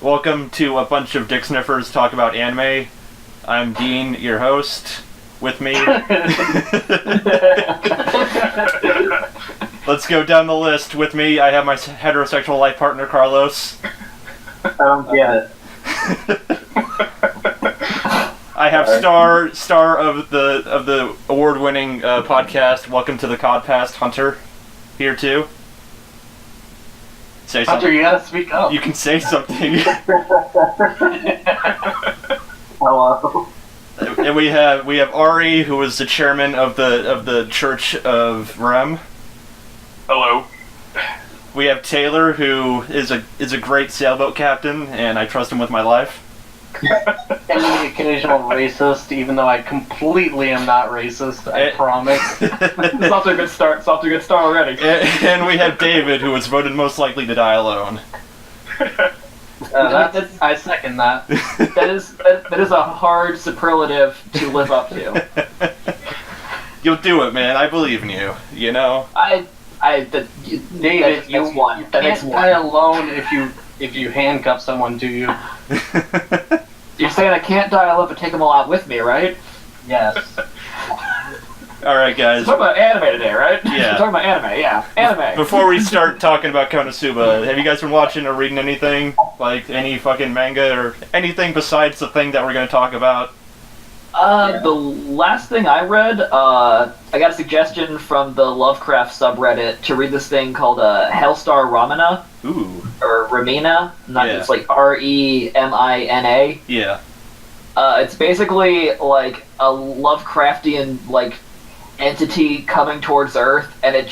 Welcome to a bunch of Dicksniffers talk about anime. I'm Dean, your host. With me. Let's go down the list. With me, I have my heterosexual life partner, Carlos. I don't get it. I have star of the award-winning podcast, Welcome to the Codpast, Hunter, here too. Say something. Hunter, you gotta speak up. You can say something. Hello. And we have Ari, who is the chairman of the Church of Rem. Hello. We have Taylor, who is a great sailboat captain, and I trust him with my life. And the occasional racist, even though I completely am not racist, I promise. It's off to a good start. It's off to a good start already. And we have David, who was voted most likely to die alone. I second that. That is a hard superlative to live up to. You'll do it, man. I believe in you. You know. David, you can't die alone if you handcuff someone to you. You're saying I can't die alone but take them all out with me, right? Yes. Alright, guys. We're talking about anime today, right? Yeah. We're talking about anime, yeah. Anime. Before we start talking about KonoSuba, have you guys been watching or reading anything? Like, any fucking manga or anything besides the thing that we're going to talk about? The last thing I read, I got a suggestion from the Lovecraft subreddit to read this thing called Hellstar Ramina. Ooh. Or Ramina. It's like Remina. Yeah. It's basically like a Lovecraftian like entity coming towards Earth, and it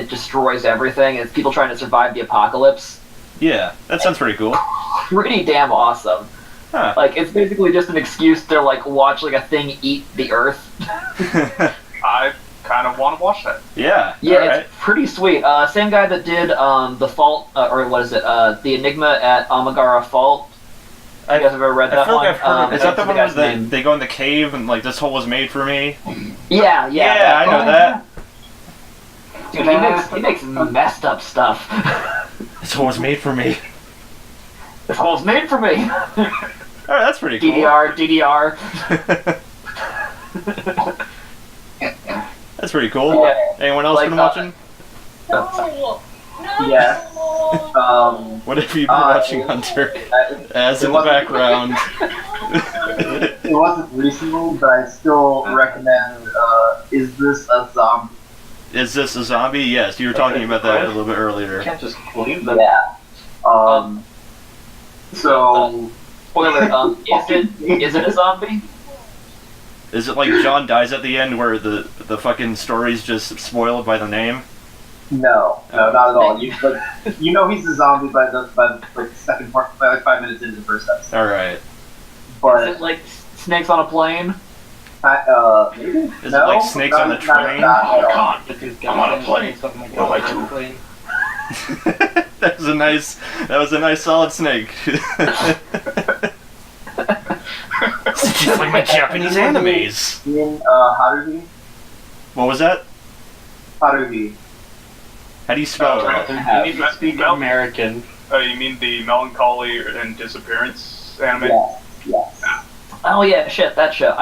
destroys everything. It's people trying to survive the apocalypse. Yeah, that sounds pretty cool. Pretty damn awesome. Huh. Like, it's basically just an excuse to like watch like a thing eat the Earth. I kind of want to watch that. Yeah. Yeah, right. it's pretty sweet. Same guy that did the Fault, or what is it? The Enigma at Amagara Fault. You guys have ever read that I feel one? like I've heard of it. Is that the one guy's where name. they go in the cave and like this hole was made for me? Yeah. Yeah, I know that. Dude, he makes messed up stuff. This hole was made for me. This hole's made for me. Alright, that's pretty cool. DDR. That's pretty cool. Yeah. Anyone else been watching? Yes. What have you been watching, Hunter? As in the background. It wasn't recently, but I still recommend, Is This a Zombie? Is this a zombie? Yes, you were talking about that a little bit earlier. You can't just believe that. Yeah. So... Spoiler, is it a zombie? Is it like John dies at the end where the fucking story's just spoiled by the name? No, not at all. You know he's a zombie by the second part, by like 5 minutes into the first episode. Alright. But Is it like snakes on a plane? maybe? Is it like snakes on the train? Not at all. I'm on a plane. That was a nice solid snake. It's just like my Japanese animes. In Haruhi? What was that? Haruhi. How do you spell it? You need to speak American. You mean the Melancholy and Disappearance anime? Yes. Oh yeah, shit, that show.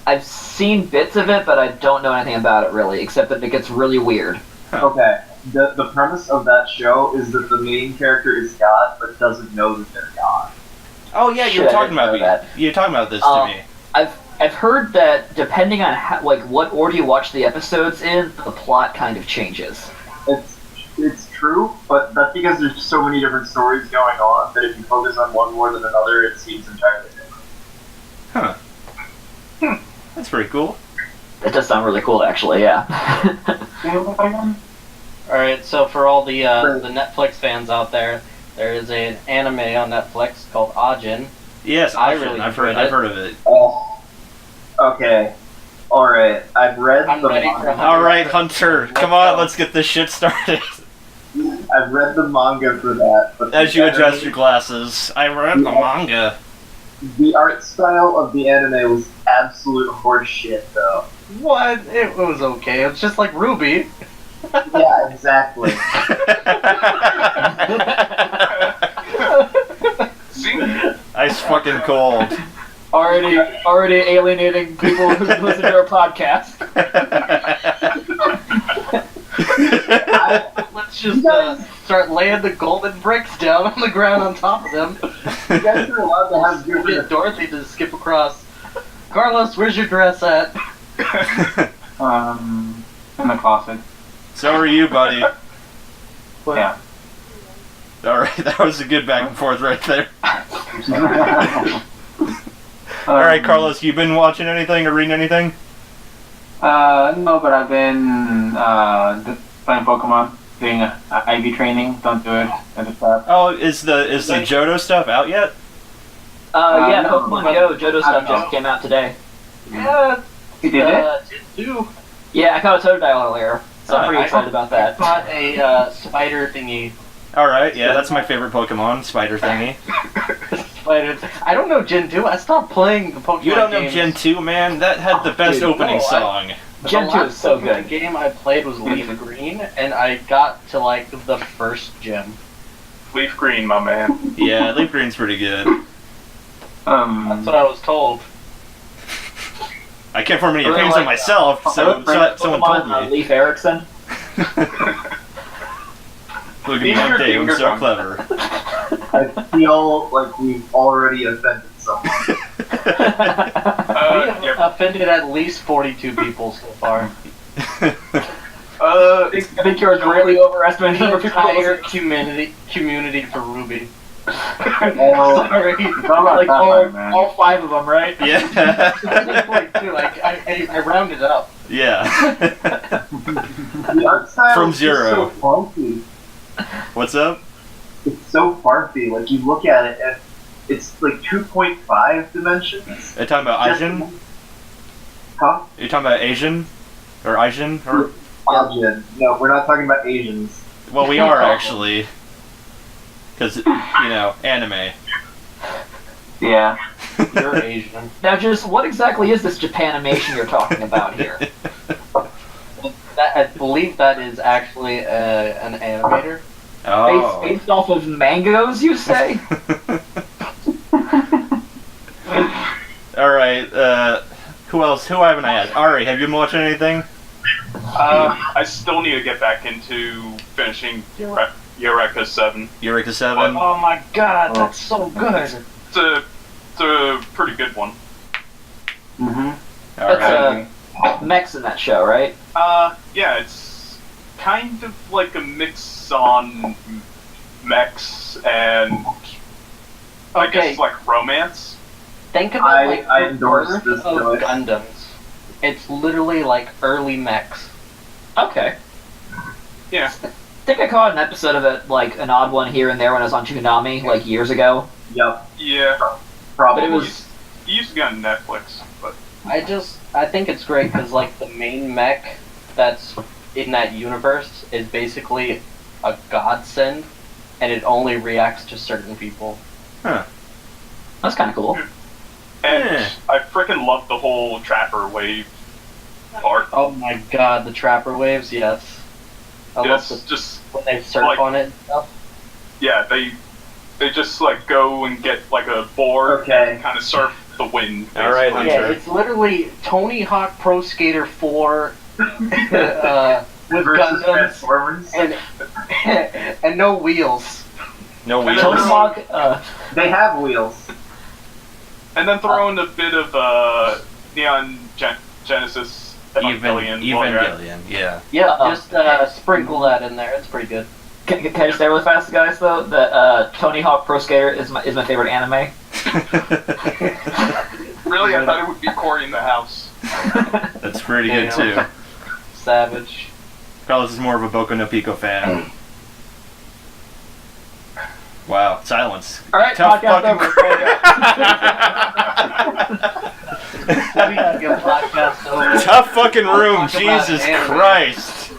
I've seen bits of it, but I don't know anything about it really, except that it gets really weird. Okay. The premise of that show is that the main character is God, but doesn't know that they're God. Oh yeah, you were talking about me. You were talking about this to me. I've heard that depending on what order you watch the episodes in, the plot kind of changes. It's true, but that's because there's so many different stories going on that if you focus on one more than another, it seems entirely different. Huh. That's pretty cool. It does sound really cool, actually. Yeah. Alright, so for all the Netflix fans out there, there is an anime on Netflix called Ajin. Yes, I've heard of it. Oh. Okay. Alright, I've read the manga. Alright, Hunter, come on, let's get this shit started. I've read the manga for that. But As you adjust your glasses, I read the manga. The art style of the anime was absolute horseshit, though. What? It was okay. It's just like Ruby. Yeah, exactly. is fucking cold. Already alienating people who listen to our podcast. Let's just start laying the golden bricks down on the ground on top of them. You guys are allowed to have Get different. Dorothy to skip across. Carlos, where's your dress at? In the closet. So are you, buddy. Yeah. Alright, that was a good back and forth right there. Alright, Carlos, you been watching anything or reading anything? No, but I've been playing Pokemon, doing IV training. Don't do it. That's bad. Oh, is the Johto stuff out yet? Yeah, no, Pokemon but Go Johto I stuff don't know. just came out today. Yeah, You did it? two. Yeah, I caught a Totodile earlier, so I'm pretty I excited about I that. bought a spider thingy. Alright, yeah, that's my favorite Pokemon, Spider Thingy. Spider. I don't know Gen 2. I stopped playing the Pokemon You don't know games. Gen 2, man? That had the best Dude, opening no, song. Gen The 2 last is so Pokemon good. game I played was Leaf Green, and I got to like the first gym. Leaf Green, my man. Yeah, Leaf Green's pretty good. That's what I was told. I can't form any Really opinions on like, myself, so someone told Pokemon, me. Leaf Erikson. Look at me, These I'm are Dave, I'm finger so guns. clever. I feel like we've already offended someone. We have offended at least 42 people so far. I think you're greatly overestimating the The number of people that entire listen. community for Ruby. Sorry. Like all 5 of them, right? Yeah. 42, like, I rounded up. Yeah. The art style From is just zero. so funky. What's up? It's so farfy. Like you look at it, and it's like 2.5 dimensions. Are you talking about Asian? Huh? Are you talking about Asian? Or Asian? Or Asian. No, we're not talking about Asians. well, we are actually. Because, anime. Yeah. You're Asian. Now, just what exactly is this Japanimation you're talking about here? I believe that is actually an animator. Oh. Based off of mangoes, you say? Alright, who else? Who haven't I asked? Ari, have you been watching anything? I still need to get back into finishing Eureka 7. Eureka 7? Oh my god, that's so good. It's a pretty good one. Mm-hmm. Alright. That's mechs in that show, right? Yeah, it's kind of like a mix on mechs and I Okay. guess like romance. Think about like I the endorse birth this of choice. Gundams. It's literally like early mechs. Okay. Yeah. I think I caught an episode of it, like an odd one here and there when I was on Toonami, like years ago. Yep. Yeah. Probably. But it was... It used to be on Netflix, but I think it's great because like the main mech that's in that universe is basically a godsend, and it only reacts to certain people. That's kind of cool. and Yeah. I freaking love the whole Trapper Wave part. Oh my god, the Trapper Waves, yes. I love It's just when they surf like- on it and stuff. yeah, they just like go and get like a board Okay. and kind of surf the wind. Alright, basically. Hunter. Yeah, it's literally Tony Hawk Pro Skater 4 with versus Gundams Transformers. and no wheels. No And wheels. Tony Hawk, They have wheels. And then throw in a bit of Neon Genesis Evangelion. while you're at it. Evangelion, yeah. Yeah, just sprinkle that in there. It's pretty good. can I just say really fast, guys, though, that Tony Hawk Pro Skater is my favorite anime. Really, I thought it would be Cory in the House. That's pretty good too. Savage. Carlos is more of a Boku no Pico fan. Wow, silence. Alright, Tough podcast fucking Podcast Tough fucking room, Talk about Jesus anime. Christ.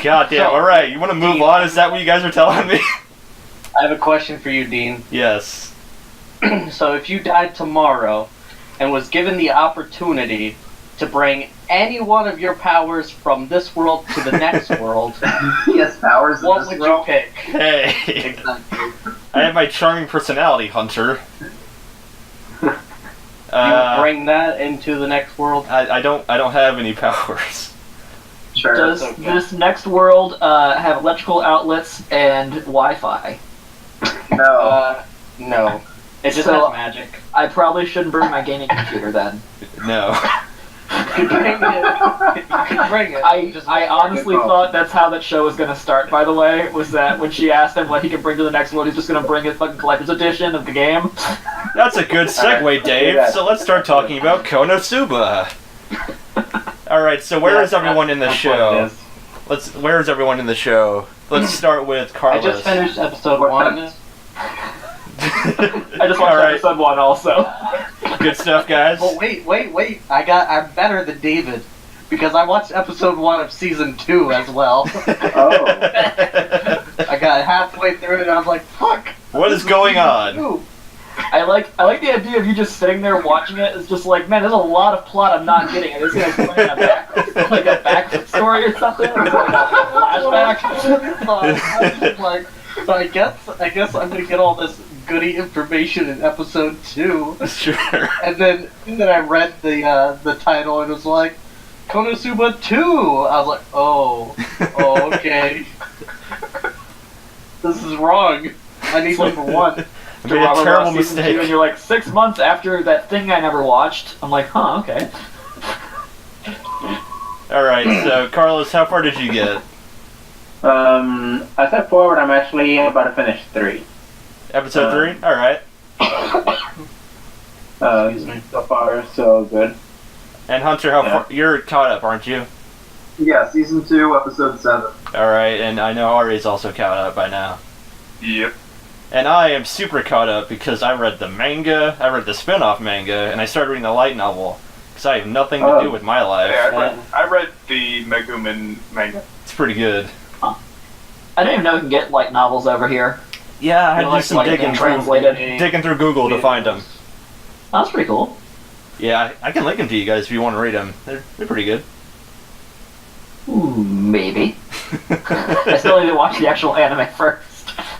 God damn, So- alright, you want to move on? Is that what you guys are telling me? I have a question for you, Dean. Yes. So if you died tomorrow and was given the opportunity to bring any one of your powers from this world to the next world, He has powers in what this would world. you pick? Hey. Exactly. I have my charming personality, Hunter. You bring that into the next world. I don't have any powers. Sure. Does okay. this next world have electrical outlets and Wi-Fi? No. No. It just So- has magic. I probably shouldn't bring my gaming computer then. No. You can bring it. You can bring it. I honestly Good call. thought that's how that show was gonna start, by the way, was that when she asked him what he could bring to the next world, he's just gonna bring his fucking collector's edition of the game. That's a good segue, Dave. So let's start talking about KonoSuba. Alright, so where is everyone in the That's what show? it is. Where is everyone in the show? Let's start with I Carlos. just finished episode What 1. I just watched Alright. episode 1 also. Good stuff, guys. Well, wait. I'm better than David. Because I watched episode 1 of season 2 as well. Oh. I got halfway through it and I was like, fuck! What is going on? Ooh. I like the idea of you just sitting there watching it. It's just like, man, there's a lot of plot I'm not getting. And it's gonna explain like a back story or something. Or like a flashback. I was just like, so I guess I'm gonna get all this goody information in episode 2. Sure. And then I read the title and it was like, KonoSuba 2! I was like, oh, okay. This is wrong. I need number 1. I made a terrible mistake. And you're like 6 months after that thing I never watched. I'm like, huh, okay. Alright, so Carlos, how far did you get? I said 4, but I'm actually about to finish 3. Episode 3? Alright. Excuse me. So far, so good. And Hunter, how far? You're caught up, aren't you? Yeah, season 2, episode 7. Alright, and I know Ari's also caught up by now. Yep. And I am super caught up because I read the manga, I read the spin-off manga, and I started reading the light novel. Because I have nothing to do with my life. Yeah, I read the Megumin manga. It's pretty good. I didn't even know you can get light novels over here. Yeah, I had to do like- some like digging translated. through Google to find them. That's pretty cool. Yeah, I can link them to you guys if you want to read them. They're pretty good. Maybe. I still need to watch the actual anime first.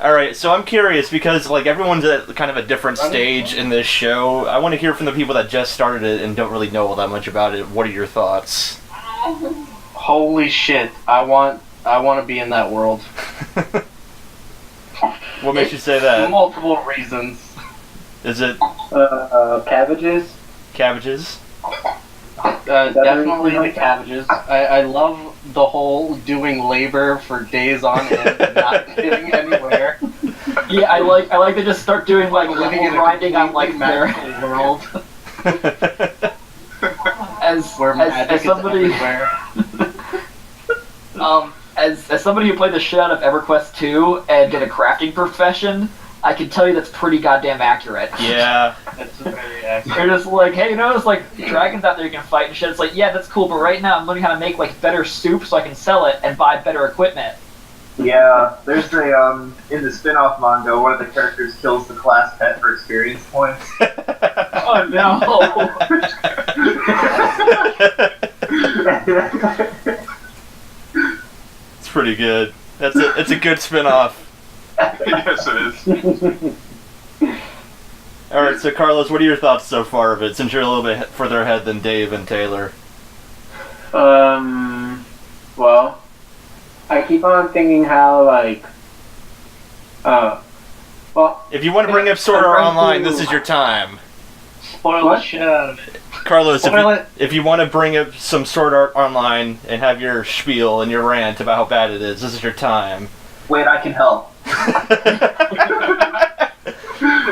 Alright, so I'm curious because like everyone's at kind of a different stage in this show. I want to hear from the people that just started it and don't really know all that much about it. What are your thoughts? Holy shit! I want to be in that world. What makes you say that? Multiple reasons. Is it Cabbages? cabbages? Definitely the cabbages. I love the whole doing labor for days on end and not getting anywhere. Yeah, I like to just start doing like Living level in a grinding on like completely their magical world where magic as somebody is everywhere. as somebody who played the shit out of EverQuest 2 and did a crafting profession, I can tell you that's pretty goddamn accurate. Yeah. That's very accurate. They're just like, hey, you know, there's like dragons out there you can fight and shit. It's like, yeah, that's cool, but right now I'm learning how to make like better soup so I can sell it and buy better equipment. Yeah, there's a, in the spin-off manga, one of the characters kills the class pet for experience points. Oh no! It's pretty good. It's a good spin-off. Yes, it is. Alright, so Carlos, what are your thoughts so far of it, since you're a little bit further ahead than Dave and Taylor? Well, I keep on thinking how, like, well, If you want to bring up Sword Art Online, this is your time. Spoil the What? shit out of it. Carlos, Spoil it. if you want to bring up some Sword Art Online and have your spiel and your rant about how bad it is, this is your time. Wait, I can help.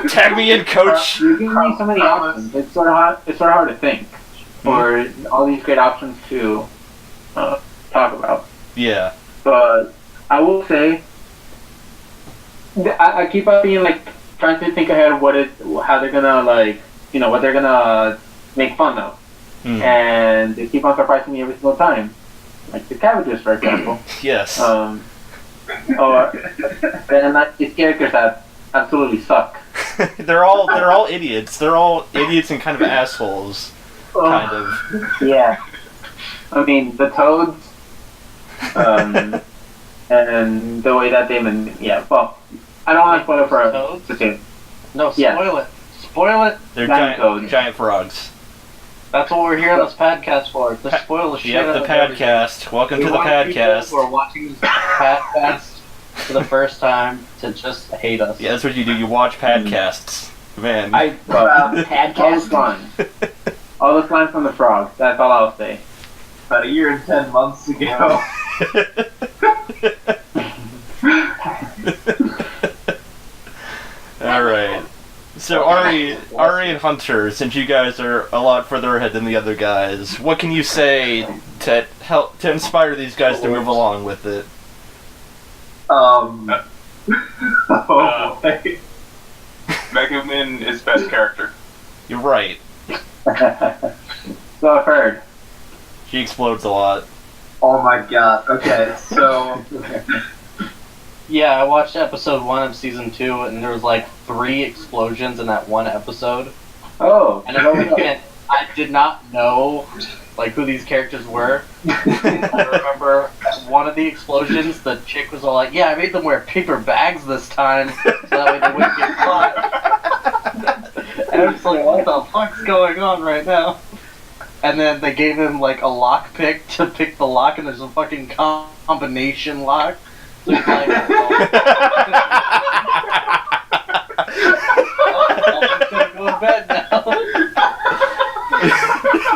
Tag me in, coach! you're giving me so many options. It's sort of hard to think, or all these great options to talk about. Yeah. But I will say, I keep on being like trying to think ahead of how they're gonna like, you know, what they're gonna make fun of, and they keep on surprising me every single time. Like the cabbages, for example. Yes. Or then like these characters that absolutely suck. They're all idiots. They're all idiots and kind of assholes. Kind of. Yeah. I mean the toads, and the way that they I don't want to spoil it for Toads? the kid. No, Yes. spoil it. Spoil it. They're Giant giant, toads. giant frogs. That's what we're here on this podcast for. To spoil the shit Yep, out the of everything. podcast. Welcome We to the want people podcast. who are watching this podcast for the first time to just hate us. Yeah, that's what you do. You watch podcasts. Man. I All those podcast. lines. All those lines from the frog. That's all I'll say. About a year and 10 months ago. Alright. So Ari and Hunter, since you guys are a lot further ahead than the other guys, what can you say to help to inspire these guys to move along with it? Oh boy. Megumin is best character. You're right. So I've heard. She explodes a lot. Oh my god. Okay, so Yeah, I watched episode 1 of season 2, and there was like 3 explosions in that one episode. Oh. And I did not know like who these characters were. I remember one of the explosions, the chick was all like, "Yeah, I made them wear paper bags this time, so that way they wouldn't get caught." And I'm just like, "What the fuck's going on right now?" And then they gave him like a lock pick to pick the lock, and there's a fucking combination lock. So he's like, I'm gonna go to bed now.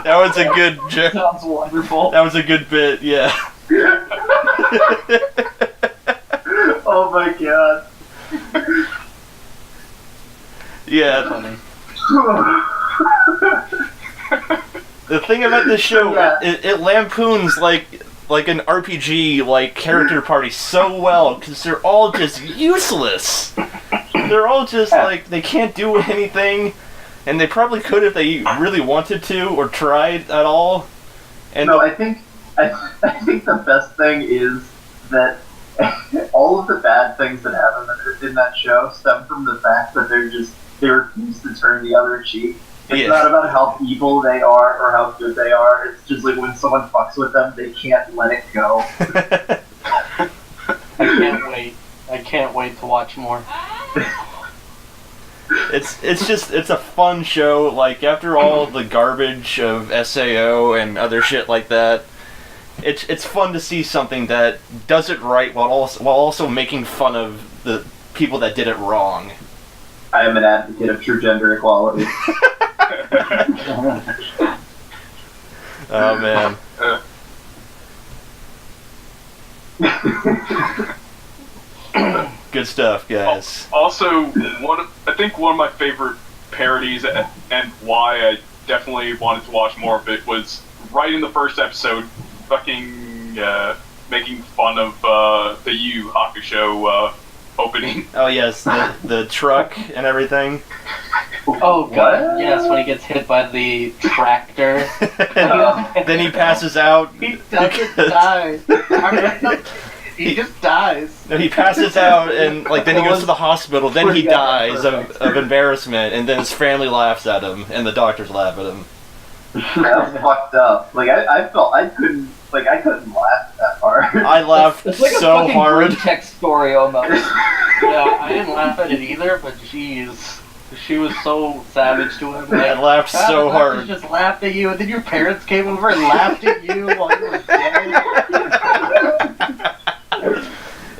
That was a good joke. Sounds wonderful. That was a good bit, yeah. oh my god. Yeah. Funny. The thing about this show, Yeah. it lampoons like an RPG like character party so well because they're all just useless. They're all just like they can't do anything, and they probably could if they really wanted to or tried at all. And No, I think the best thing is that all of the bad things that happen in that show stem from the fact that they refuse to turn the other cheek. It's Yes. not about how evil they are or how good they are. It's just like when someone fucks with them, they can't let it go. I can't wait. I can't wait to watch more. it's a fun show. Like after all the garbage of SAO and other shit like that, it's fun to see something that does it right while also making fun of the people that did it wrong. I am an advocate of true gender equality. Oh man. Good stuff, guys. Also, I think one of my favorite parodies and why I definitely wanted to watch more of it was right in the first episode, fucking making fun of the Yu Hakusho opening. Oh yes, the truck and everything. Oh god, What? yes, when he gets hit by the tractor. Then he passes out. He doesn't because- die. I mean, he just dies. No, he passes out and then he goes to the hospital. Then he dies of embarrassment, and then his family laughs at him, and the doctors laugh at him. That was fucked up. Like I felt I couldn't laugh at that part. I laughed It's like a so fucking hard. text story almost. Yeah, I didn't laugh at it either, but jeez. She was so savage to him. I Like, laughed so "Ah, hard. Just laughed at you, and then your parents came over and laughed at you while you were dead.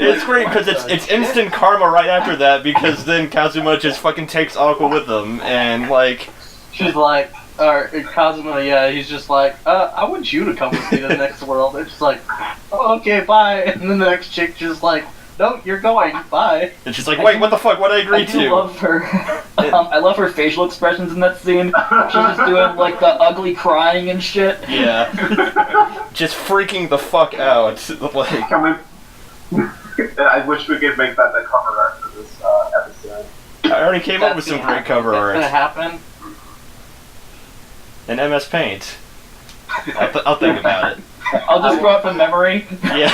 It's great because it's instant karma right after that because then Kazuma just fucking takes Aqua with him and She's like, or Kazuma, yeah, he's just like, I want you to come with me to the next world. It's just like, oh, okay, bye. And then the next chick just like, no, you're going, bye. and she's like, wait, what the fuck? What did I agree I do to? love her. I love her facial expressions in that scene. She's just doing like the ugly crying and shit. Yeah, just freaking the fuck out. Like, Can we? I wish we could make that the cover art for this episode. I already came up with some great cover That's gonna art happen. in MS Paint. I'll think about it. I'll just draw it from memory. Yeah.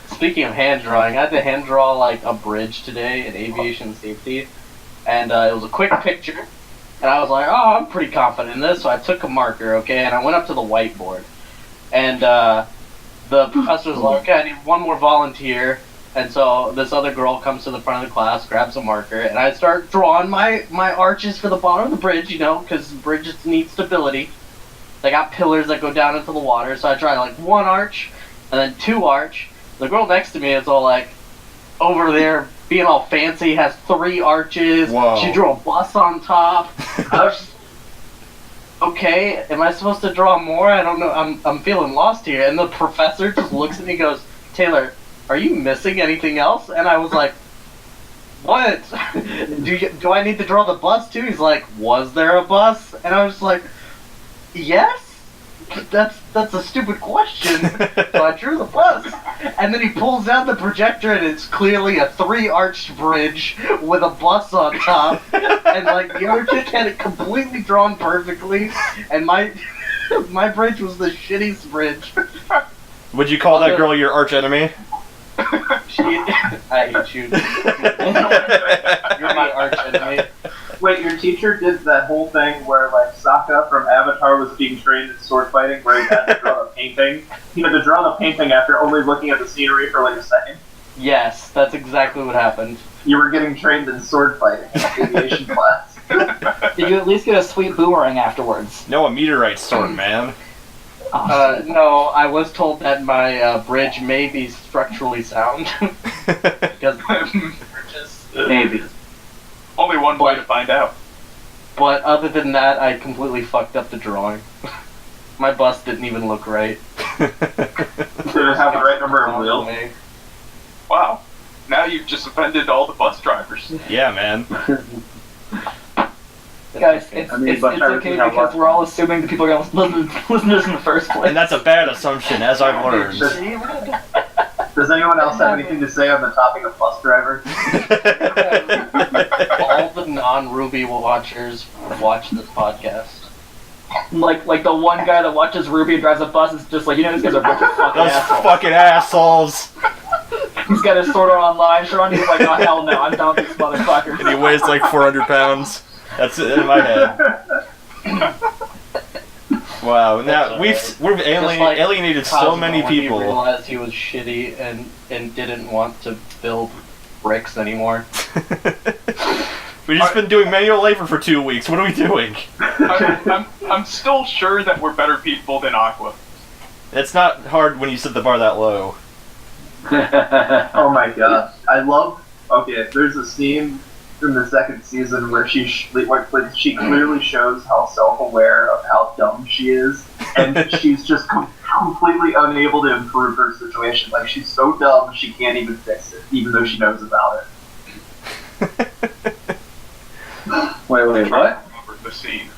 Speaking of hand drawing, I had to hand draw like a bridge today in aviation safety, and it was a quick picture, and I was like, oh, I'm pretty confident in this, so I took a marker, okay, and I went up to the whiteboard, and the professor was like, okay, I need one more volunteer, And so this other girl comes to the front of the class, grabs a marker, and I start drawing my arches for the bottom of the bridge, because the bridge needs stability. They got pillars that go down into the water, so I try like 1 arch, and then 2 arch. The girl next to me is all like, over there, being all fancy, has 3 arches. Whoa. She drew a bus on top. I was just, okay, am I supposed to draw more? I don't know. I'm feeling lost here. And the professor just looks at me and goes, Taylor, are you missing anything else? And I was like, what? Do I need to draw the bus too? He's like, was there a bus? And I was like, yes? That's a stupid question. So I drew the bus. And then he pulls out the projector and it's clearly a 3-arched bridge with a bus on top. And like the other chick had it completely drawn perfectly. And my bridge was the shittiest bridge. Would you call that girl your arch enemy? I hate you. You're my arch enemy. Wait, your teacher did that whole thing where, like, Sokka from Avatar was being trained in sword fighting, where he had to draw the painting? He had to draw the painting after only looking at the scenery for, like, a second? Yes, that's exactly what happened. You were getting trained in sword fighting in aviation class. Did you at least get a sweet boomerang afterwards? No, a meteorite sword, man. No, I was told that my bridge may be structurally sound. Because Maybe. Only one way to find out. But other than that, I completely fucked up the drawing. My bus didn't even look right. Did it have the right number of wheels? Wow. Now you've just offended all the bus drivers. Yeah, man. Guys, it's I mean, but okay because we're all assuming that people are going to listen to this in the first place. And that's a bad assumption, as I've learned. Does anyone else have anything to say on the topic of bus drivers? All the non-Ruby watchers watch this podcast. Like the one guy that watches Ruby and drives a bus is just like, these guys are a bunch of fucking Those assholes. fucking assholes. He's got his Sword Art Online shirt on, he's like, oh hell no, I'm done with this motherfucker. And he weighs like 400 pounds. That's it in my head. Wow, now we've alienated so Cosmo many when he people. realized he was shitty and didn't want to build bricks anymore. We've just been doing manual labor for 2 weeks. What are we doing? I'm still sure that we're better people than Aqua. It's not hard when you set the bar that low. Oh my god. I love... Okay, there's a scene in the 2nd season where she clearly shows how self-aware of how dumb she is, and she's just completely unable to improve her situation. Like, she's so dumb she can't even fix it, even though she knows about it. Wait, what? Remember the scene.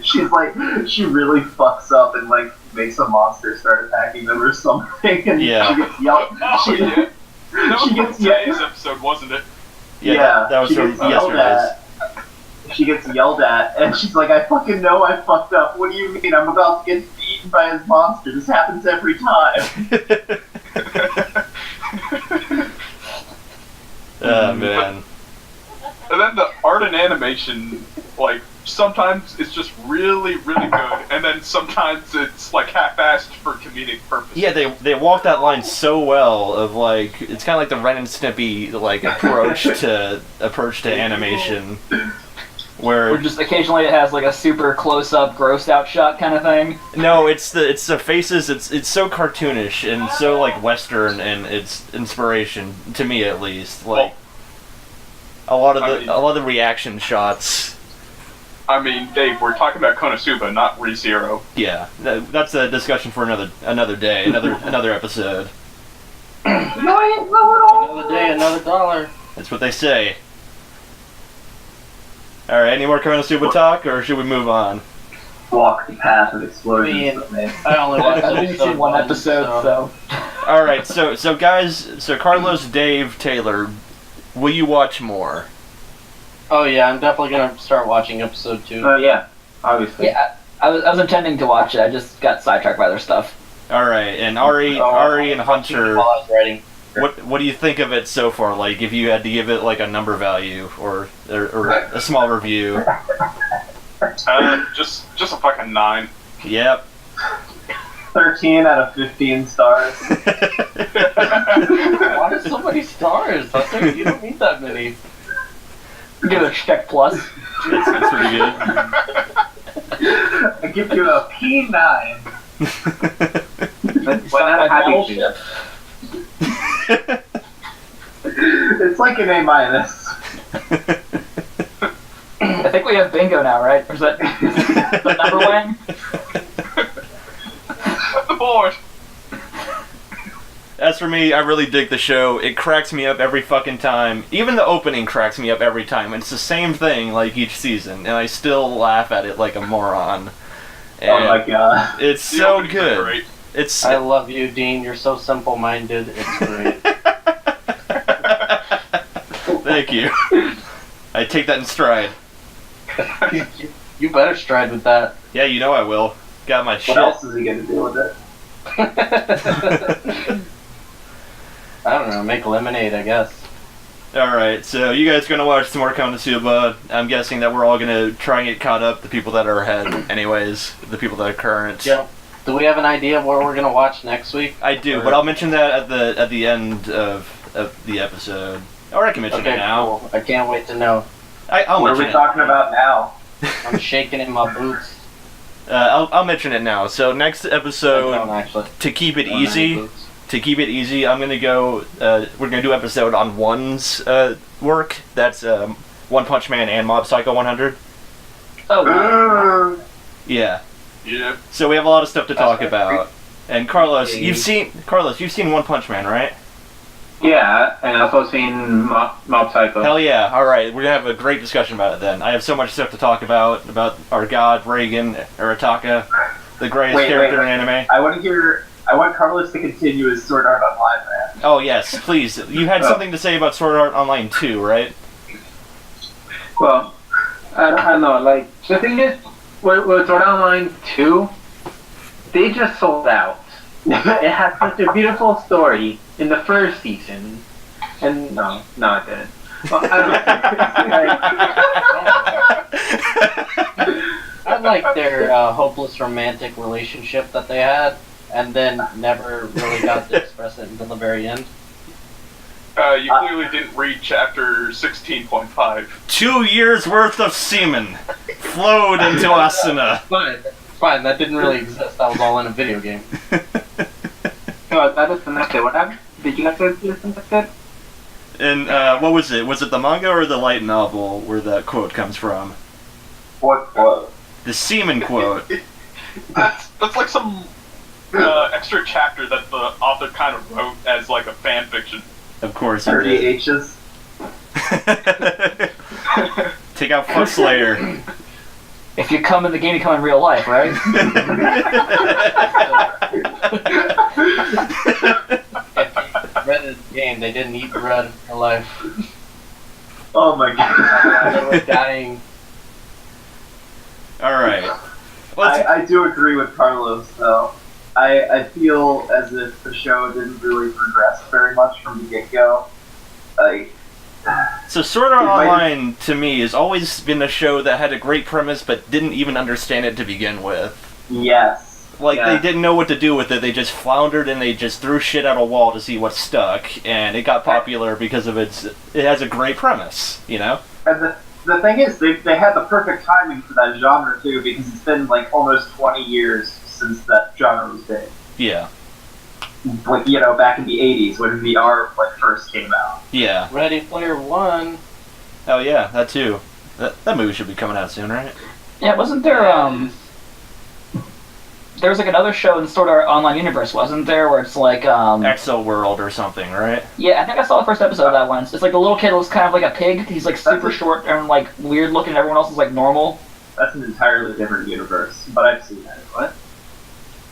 She's like, she really fucks up and like makes a monster start attacking them or something, and Yeah. she gets yelled. Oh, yeah. That was She from gets today's yelled. episode, wasn't it? Yeah, that was she from gets yelled yesterday's. at. She gets yelled at, and she's like, I fucking know I fucked up. What do you mean? I'm about to get eaten by his monster. This happens every time. Oh, man. And then the art and animation, like, sometimes it's just really, really good, and then sometimes it's, like, half-assed for comedic purposes. Yeah, they walk that line so well of, like, it's kind of like the Ren and Snippy, like, approach to animation. Or just occasionally it has like a super close-up, grossed-out shot kind of thing. No, it's the faces. It's so cartoonish and so like Western in its inspiration, to me at least. Like a lot of the reaction shots. I mean, Dave, we're talking about KonoSuba, not ReZero. Yeah, that's a discussion for another day, another episode. Another day, another dollar. That's what they say. All right, any more KonoSuba talk, or should we move on? Walk the path of explosions. I only watched I've only seen one episode, so. All right, so guys, Carlos, Dave, Taylor, will you watch more? Oh yeah, I'm definitely gonna start watching episode 2. Yeah, obviously. Yeah, I was intending to watch it, I just got sidetracked by other stuff. All right, and Ari and Hunter, While I was writing. what do you think of it so far? Like, if you had to give it like a number value or a small review? Just a fucking 9. Yep. 13 out of 15 stars. Why are so many stars? You don't need that many. Give it a check plus. That's pretty good. I give you a P9. Why not happy? Battleship. It's like an A minus. I think we have bingo now, right? Or is that the number wang? At the board. As for me, I really dig the show. It cracks me up every fucking time. Even the opening cracks me up every time. It's the same thing, like, each season, and I still laugh at it like a moron. And Oh my god. it's The so openings are good. great. It's I love you, Dean. You're so simple-minded. It's great. Thank you. I take that in stride. You better stride with that. Yeah, you know I will. Got my What shit. else is he gonna do with it? I don't know. Make lemonade, I guess. Alright, so you guys are gonna watch some more KonoSuba. I'm guessing that we're all gonna try and get caught up, the people that are ahead, anyways, the people that are current. Yeah. Do we have an idea of what we're gonna watch next week? I do, but I'll mention that at the end of the episode. Or I can mention it now. Cool. I can't wait to know. I'll What are mention we it. talking about now? I'm shaking in my boots. I'll mention it now. So next I don't episode, actually. to keep it Don't have any easy, boots. I'm gonna go. We're gonna do episode on One's work. That's One Punch Man and Mob Psycho 100. Oh, wow. Yeah. Yeah. So we have a lot of stuff to talk right. about. And Carlos, Yeah. you've seen One Punch Man, right? Yeah, and I've also seen Mob Psycho. Hell yeah! All right, we're gonna have a great discussion about it then. I have so much stuff to talk about our god Reagan Arataka, the greatest character in anime. I want Carlos to continue his Sword Art Online rant. Oh yes, please. You had something to say about Sword Art Online too, right? Well, I don't know. Like, the thing is, with Sword Art Online 2, they just sold out. It has such a beautiful story in the first season, and no, it didn't. Well, I I like their hopeless romantic relationship that they had, and then never really got to express it until the very end. You clearly didn't read chapter 16.5. 2 years worth of semen flowed into Asuna. Fine, that didn't really exist. That was all in a video game. No, that is connected. What happened? Did you guys say it's connected? And what was it? Was it the manga or the light novel where that quote comes from? What quote? The semen quote. That's like some extra chapter that the author kind of wrote as like a fan fiction. Of course. it 30 did. H's? Take out Fuck Slayer. If you come in the game, you come in real life, right? If you read the game, they didn't eat bread in real life. Oh my god. They were dying. Alright. I do agree with Carlos, though. I feel as if the show didn't really progress very much from the get-go. Like, So Sword Art It might- Online, to me, has always been a show that had a great premise but didn't even understand it to begin with. yes. Like, Yeah. they didn't know what to do with it, they just floundered and they just threw shit at a wall to see what stuck, and it got popular because of it has a great premise, you know? And the thing is, they had the perfect timing for that genre, too, because it's been, like, almost 20 years since that genre was big. Yeah. Like, you know, back in the 80s, when VR, like, first came out. Yeah. Ready Player One. Oh yeah, that too. That movie should be coming out soon, right? Yeah, wasn't there, there was like another show in Sword Art Online Universe, wasn't there, where it's like, Exo World or something, right? yeah, I think I saw the first episode of that one. It's like the little kid looks kind of like a pig. He's like super short and like weird looking, everyone else is like normal. That's an entirely different universe, but I've seen that. What?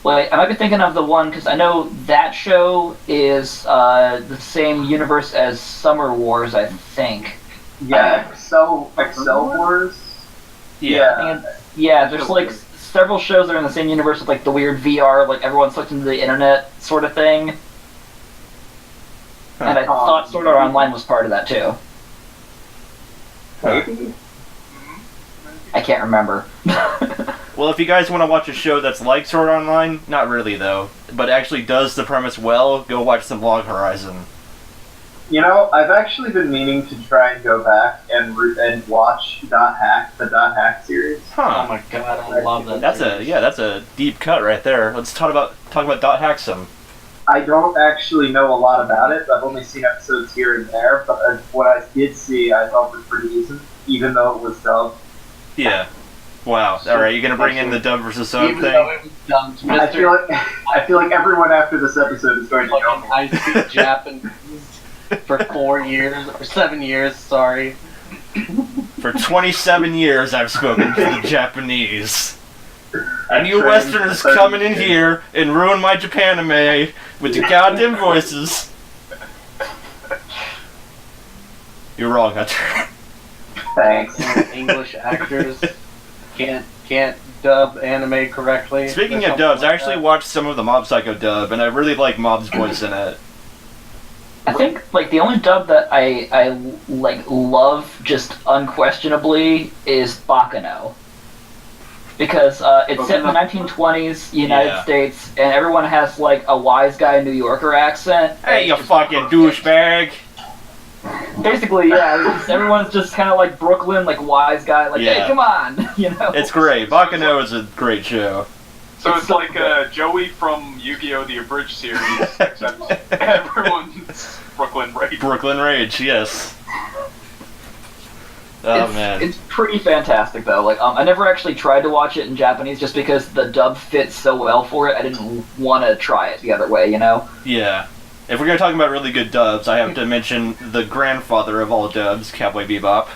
Wait, I might be thinking of the one, because I know that show is the same universe as Summer Wars, I think. Yeah, Excel Wars? Yeah. Yeah, there's like several shows that are in the same universe with like the weird VR, like everyone's hooked into the internet sort of thing. And I thought Sword Art Online was part of that too. Maybe? I can't remember. Well, if you guys want to watch a show that's like Sword Art Online, not really though, but actually does the premise well, go watch some Log Horizon. You know, I've actually been meaning to try and go back and watch Dot Hack, the Dot Hack series. Oh Huh. my god, I love that. That's a deep cut right there. Let's talk about Dot Hack some. I don't actually know a lot about it. I've only seen episodes here and there, but what I did see, I thought was pretty decent, even though it was dubbed. Yeah. Wow. All right, you gonna bring in the dub versus sub Even thing? though it was dubbed, I feel like everyone after this episode is going to know me. I speak Japanese for 4 years, or 7 years, sorry. For 27 years, I've spoken to the Japanese. And you trained Westerners for 30 coming in years. here and ruin my Japanime with your goddamn voices. You're wrong, Hunter. Thanks. English actors can't dub anime correctly. Speaking or of dubs, something I like actually that. watched some of the Mob Psycho dub, and I really like Mob's voice in it. I think like the only dub that I like love just unquestionably is Bakano. Because it's set in the 1920s United Yeah. States, and everyone has like a wise guy New Yorker accent. Hey, you It's just fucking perfect. douchebag! Basically, yeah, everyone's just kind of like Brooklyn, like wise guy, like Yeah. hey, come on, you know. It's great. Bakano is a great show. So It's it's so like Joey from Yu-Gi-Oh! The Abridged series, except everyone's Brooklyn Rage. Brooklyn Rage, yes. Oh, man. It's pretty fantastic though. Like I never actually tried to watch it in Japanese just because the dub fits so well for it. I didn't want to try it the other way, you know. Yeah. If we're going to talk about really good dubs, I have to mention the grandfather of all dubs, Cowboy Bebop,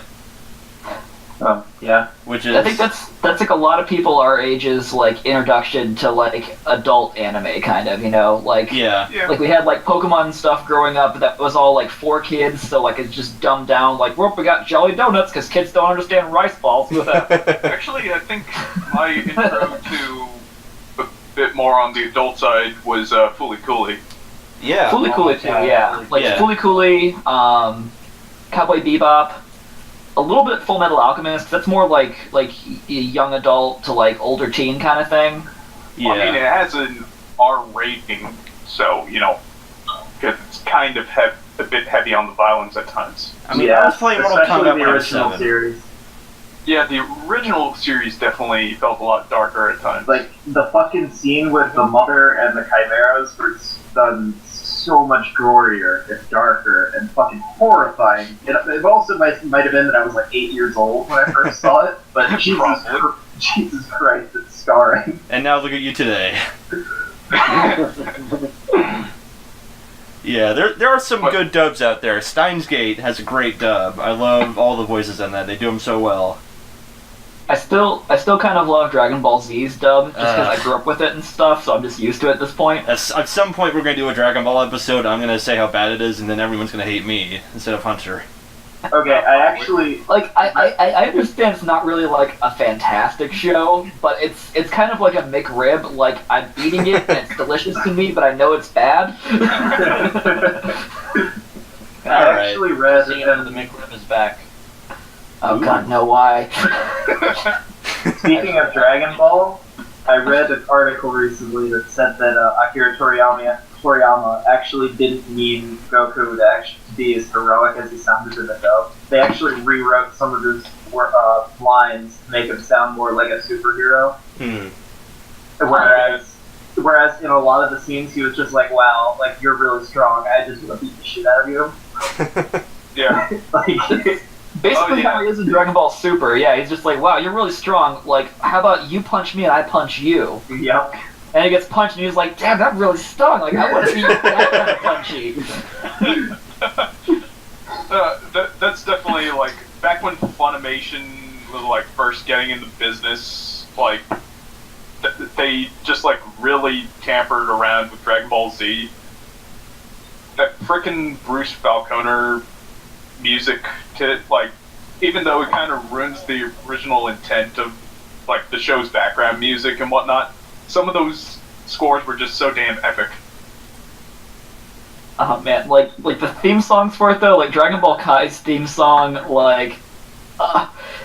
Yeah. which is... I think that's like a lot of people our age's like introduction to like adult anime, kind of, you know, like Yeah. Yeah. like we had like Pokemon stuff growing up that was all like for kids, so like it's just dumbed down. Like, well, we got Jelly Donuts because kids don't understand rice balls. Actually, I think my intro to a bit more on the adult side was Fooly Cooly. Yeah. Fooly Cooly too, yeah. Like Yeah. Fooly Cooly, Cowboy Bebop, a little bit Full Metal Alchemist. That's more like young adult to like older teen kind of thing. Yeah. I mean, it has an R rating, so, you know, because it's kind of a bit heavy on the violence at times. I mean, I was playing Mortal especially Kombat the when I was original 7. series. Yeah, the original series definitely felt a lot darker at times. Like, the fucking scene with the mother and the chimeras were done so much gorier and darker and fucking horrifying. It also might have been that I was like 8 years old when I first saw it, but Jesus Christ, it's scarring. And now look at you today. Yeah, there are some good dubs out there. Steins Gate has a great dub. I love all the voices in that. They do them so well. I still kind of love Dragon Ball Z's dub just because I grew up with it and stuff, so I'm just used to it at this point. At some point, we're going to do a Dragon Ball episode. I'm going to say how bad it is, and then everyone's going to hate me instead of Hunter. Okay, I actually... Like I understand it's not really like a fantastic show, but it's kind of like a McRib. Like I'm eating it and it's delicious to me, but I know it's bad. I Alright. actually read... Seeing the McRib is back. Oh god, no, why? Speaking of Dragon Ball, I read an article recently that said that Akira Toriyama actually didn't mean Goku to actually be as heroic as he sounded in the dub. They actually rewrote some of his lines to make him sound more like a superhero. Whereas in a lot of the scenes he was just like, wow, like, you're really strong, I just want to beat the shit out of you. Yeah. Like... Basically Oh, yeah. how he is in Dragon Ball Super, yeah, he's just like, wow, you're really strong, like, how about you punch me and I punch you? Yep. And he gets punched and he's like, damn, that really stung, like, I want to be that kind of punchy. That's definitely, like, back when Funimation was, like, first getting into business, like, they just, like, really tampered around with Dragon Ball Z. That frickin' Bruce Falconer music to, like, even though it kind of ruins the original intent of, like, the show's background music and whatnot, some of those scores were just so damn epic. Oh man, like the theme songs for it though, like Dragon Ball Kai's theme song, like,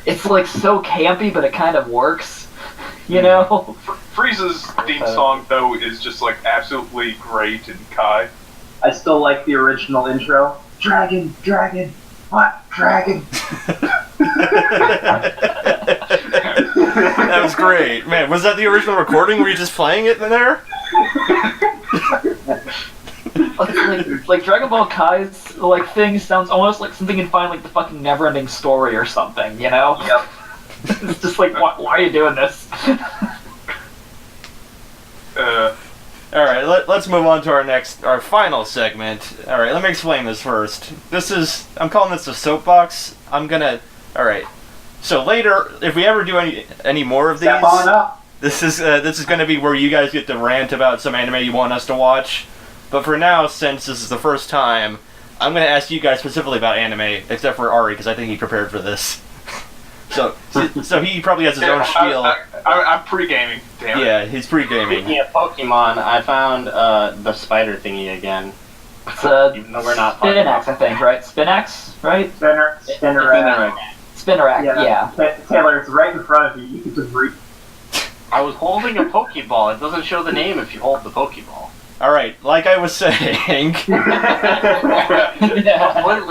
it's like so campy, but it kind of works. You know? Frieza's theme song, though, is just, like, absolutely great in Kai. I still like the original intro. Dragon, dragon, what dragon? That was great. Man, was that the original recording? Were you just playing it in there? like Dragon Ball Kai's like thing sounds almost like something you'd find like the fucking Never-Ending Story or something, you know? Yep. It's just like, why are you doing this? Alright, let's move on to our final segment. Alright, let me explain this first. I'm calling this a soapbox. Alright. So later, if we ever do any more of these, Step on up. this is going to be where you guys get to rant about some anime you want us to watch. But for now, since this is the first time, I'm going to ask you guys specifically about anime, except for Ari, because I think he prepared for this. So he probably has his own spiel. I'm pre-gaming, damn it. Yeah, he's pre-gaming. Speaking of Pokemon, I found the spider thingy again. It's Even though we're not talking Spinax, I think, right? Spinax, right? Spinnerack. Spinarak, yeah. Taylor, it's right in front of you. You can just read. I was holding a Pokeball. It doesn't show the name if you hold the Pokeball. Alright, like I was saying, Completely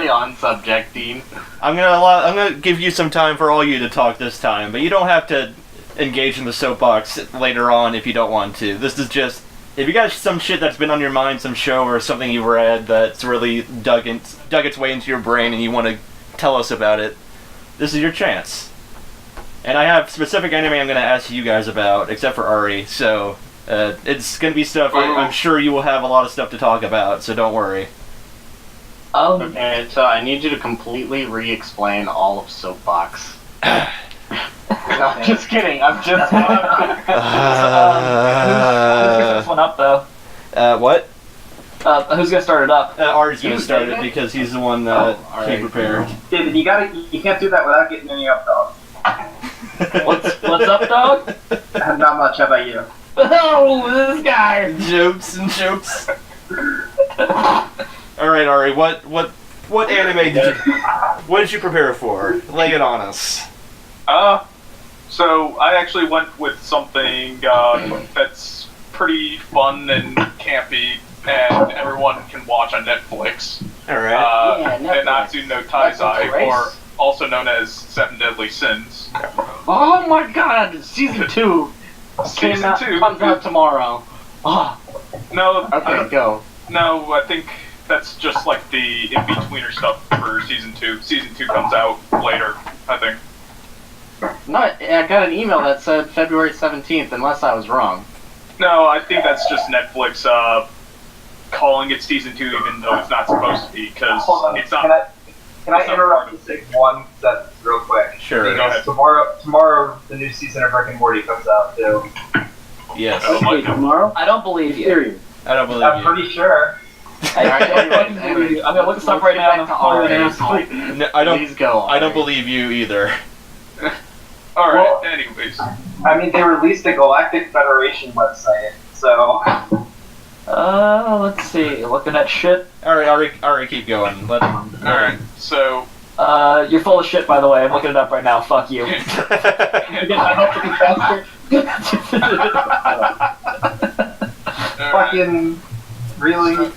on subject, Dean. I'm gonna give you some time for all you to talk this time, but you don't have to engage in the soapbox later on if you don't want to. This is just, if you got some shit that's been on your mind, some show or something you read that's really dug its way into your brain and you want to tell us about it, this is your chance. And I have specific anime I'm gonna ask you guys about, except for Ari, so it's gonna be stuff I'm sure you will have a lot of stuff to talk about, so don't worry. Okay, so I need you to completely re-explain all of Soapbox. No, I'm just kidding. I'm just. Who's gonna this one up though? What? Who's gonna start it up? Ari's gonna You start did it it? because he's the one that came alright. prepared. David, you can't do that without getting any up, dog. What's up, dog? Not much. How about you? Oh, this guy! Jokes and jokes. Alright, Ari, what anime did you prepare for? Lay it on us. So I actually went with something that's pretty fun and campy, and everyone can watch on Netflix. Alright. Nenatsu no Taizai, or also known as Seven Deadly Sins. Oh my God! Season 2 Season 2 comes out tomorrow. Oh, No, okay, go. no, I think that's just like the in-betweener stuff for Season 2. Season 2 comes out later, I think. No, I got an email that said February 17th, unless I was wrong. No, I think that's just Netflix calling it Season 2 even though it's not supposed to be, because Hold on. it's not... Can I interrupt and say one sentence real quick? Sure. Go Because ahead. tomorrow the new season of Rick and Morty comes out too. Yes. Oh my Okay, God. tomorrow? I don't believe you. Serious. I don't believe I'm you. pretty sure. I don't fucking believe you. I'm gonna look this up right now and call you an asshole. No, I don't. Please go. I don't believe you either. Alright, Well- anyways. I mean, they released a Galactic Federation website, so Let's see. Looking at shit. Alright, Ari, keep going. Alright, so... You're full of shit, by the way. I'm looking it up right now. Fuck you. Again, I hope to be faster. fucking really.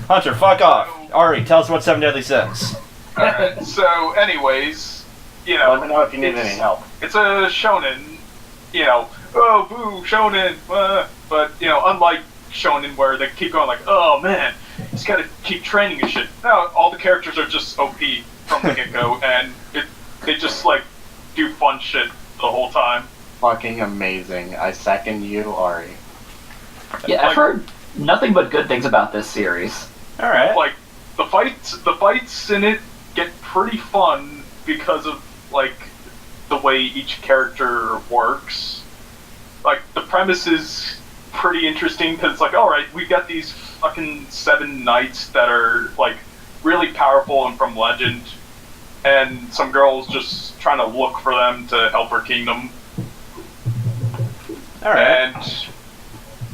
Hunter, fuck off. Ari, tell us what Seven Deadly Sins. Alright, so anyways, you Let me know, know if you need any help. it's a shonen, you know, oh, boo, shonen, but, you know, unlike shonen where they keep going like, oh, man, he's gotta keep training and shit. No, all the characters are just OP from the get-go, and they just, like, do fun shit the whole time. Fucking amazing. I second you, Ari. Yeah, I've heard nothing but good things about this series. Alright. Like, the fights in it get pretty fun because of, like, the way each character works. Like, the premise is pretty interesting because it's like, alright, we got these fucking 7 knights that are, like, really powerful and from legend, and some girl's just trying to look for them to help her kingdom. Alright.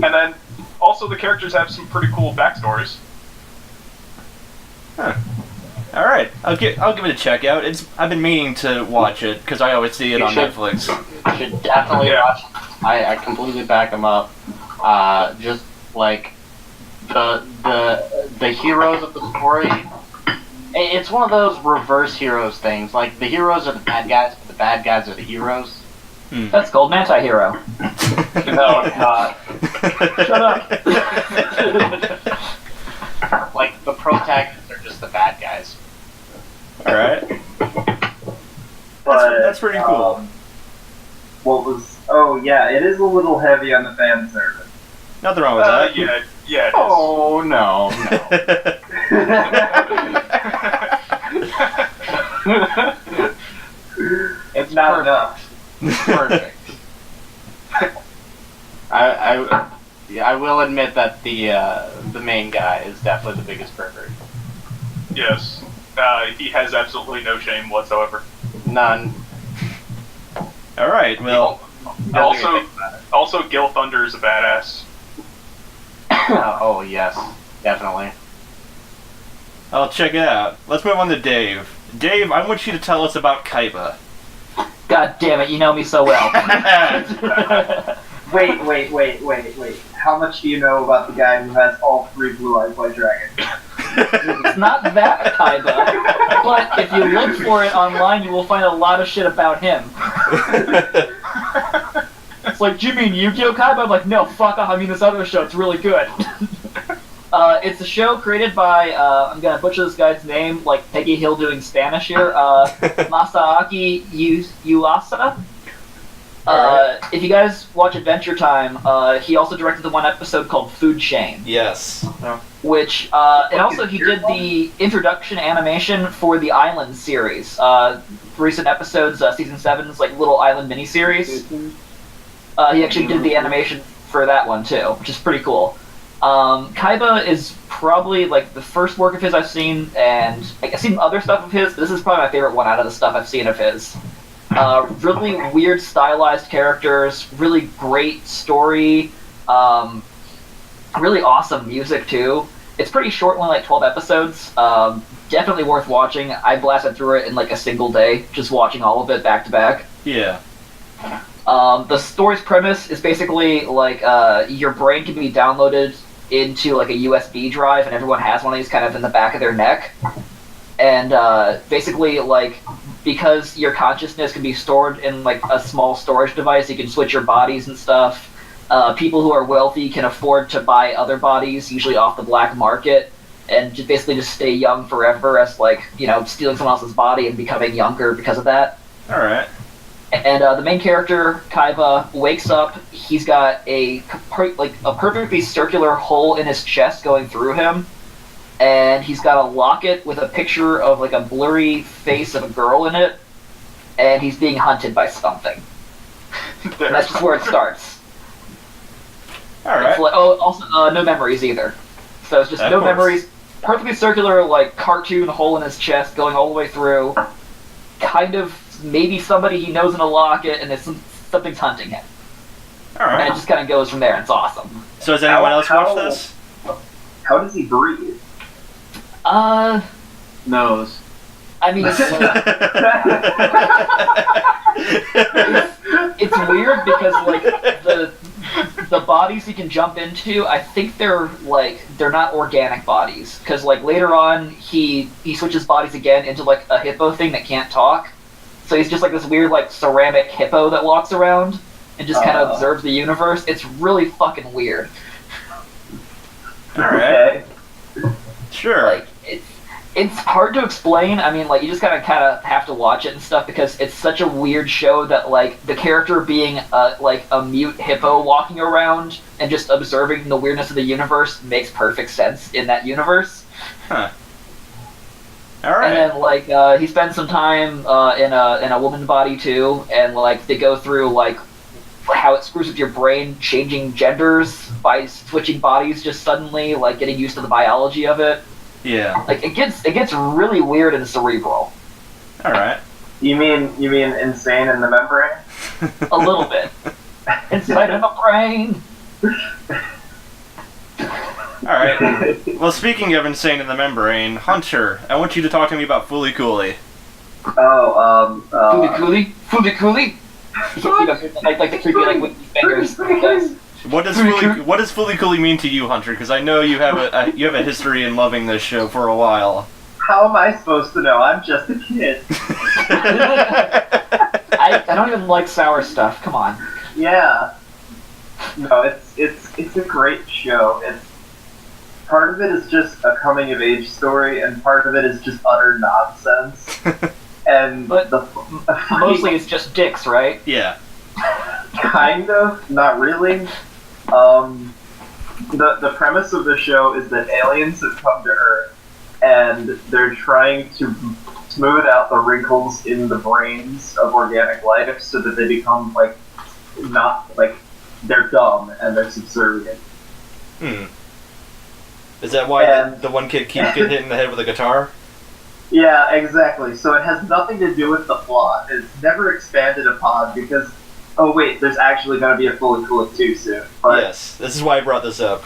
And then, also the characters have some pretty cool backstories. Huh. All right, I'll give it a check out. I've been meaning to watch it because I always see it You on should. Netflix. You should definitely Yeah. watch. I completely back him up. Just like the heroes of the story. It's one of those reverse heroes things. Like the heroes are the bad guys, but the bad guys are the heroes. That's called an anti-hero. No, it's not. Shut up. Like the protagonists are just the bad guys. All right, But that's pretty cool. What was? Oh yeah, it is a little heavy on the fan service. Nothing wrong with that. Yeah, it is. Oh no, It's not enough. perfect. I will admit that the main guy is definitely the biggest pervert. Yes. He has absolutely no shame whatsoever. None. All right, well, Also, Gil Thunder is a badass. Oh yes, definitely. I'll check it out. Let's move on to Dave. Dave, I want you to tell us about Kaiba. God damn it, you know me so well. Wait. How much do you know about the guy who has all 3 blue-eyed white dragons? It's not that Kaiba, but if you look for it online, you will find a lot of shit about him. It's like, do you mean Yu-Gi-Oh! Kaiba? I'm like, no, fuck off, I mean this other show, it's really good. It's a show created by, I'm gonna butcher this guy's name, like Peggy Hill doing Spanish here, Masaaki Yuasa. If you guys watch Adventure Time, he also directed the one episode called Food Chain. Yes. Which, and also he did the introduction animation for the Island series. Recent episodes, season 7's like little Island miniseries. He actually did the animation for that one too, which is pretty cool. Kaiba is probably like the first work of his I've seen, and like, I've seen other stuff of his, but this is probably my favorite one out of the stuff I've seen of his. Really weird stylized characters, really great story, really awesome music too. It's pretty short, only like 12 episodes. Definitely worth watching. I blasted through it in like a single day, just watching all of it back to back. Yeah. The story's premise is basically like your brain can be downloaded into like a USB drive, and everyone has one of these kind of in the back of their neck. And basically, like, because your consciousness can be stored in like a small storage device, you can switch your bodies and stuff. People who are wealthy can afford to buy other bodies, usually off the black market, and basically just stay young forever as like, you know, stealing someone else's body and becoming younger because of that. All right. And the main character, Kaiba, wakes up. He's got a perfectly circular hole in his chest going through him, and he's got a locket with a picture of like a blurry face of a girl in it, and he's being hunted by something. And that's just where it starts. All right. It's like, also no memories either. So it's just Of no course. memories. Perfectly circular, like cartoon hole in his chest going all the way through. Kind of maybe somebody he knows in a locket, and something's hunting him. All And it right. just kind of goes from there, and it's awesome. So has anyone else watched How- this? How does he breathe? Nose. I mean, it's weird because like the bodies he can jump into, I think they're not organic bodies, because like later on he switches bodies again into like a hippo thing that can't talk, so he's just like this weird like ceramic hippo that walks around and just kind of observes the universe. It's really fucking weird. All right. Okay. Sure. Like it's hard to explain. I mean, like, you just kind of have to watch it and stuff, because it's such a weird show that, like, the character being, like, a mute hippo walking around and just observing the weirdness of the universe makes perfect sense in that universe. Huh. All right. And then, like, he spends some time in a woman body, too, and, like, they go through, like, how it screws with your brain, changing genders by switching bodies just suddenly, like, getting used to the biology of it. Yeah. Like, it gets really weird and cerebral. All right. You mean insane in the membrane? A little bit. Inside of the brain. Alright. Well, speaking of Insane in the Membrane, Hunter, I want you to talk to me about Fooly Cooly. Fooly Cooly? Like the creepy, like, with fingers. What does Fooly Cooly mean to you, Hunter? Because I know you have a history in loving this show for a while. How am I supposed to know? I'm just a kid. I don't even like sour stuff. Come on. Yeah. No, it's a great show. It's part of it is just a coming of age story, and part of it is just utter nonsense. And but mostly it's just dicks, right? Yeah. Kind of, not really. The premise of the show is that aliens have come to Earth, and they're trying to smooth out the wrinkles in the brains of organic life so that they become they're dumb and they're subservient. Is that why the one kid keeps getting hit in the head with a guitar? Yeah, exactly. So it has nothing to do with the plot. It's never expanded upon because, oh wait, there's actually going to be a Fooly Cooly 2 soon. But, yes, this is why I brought this up.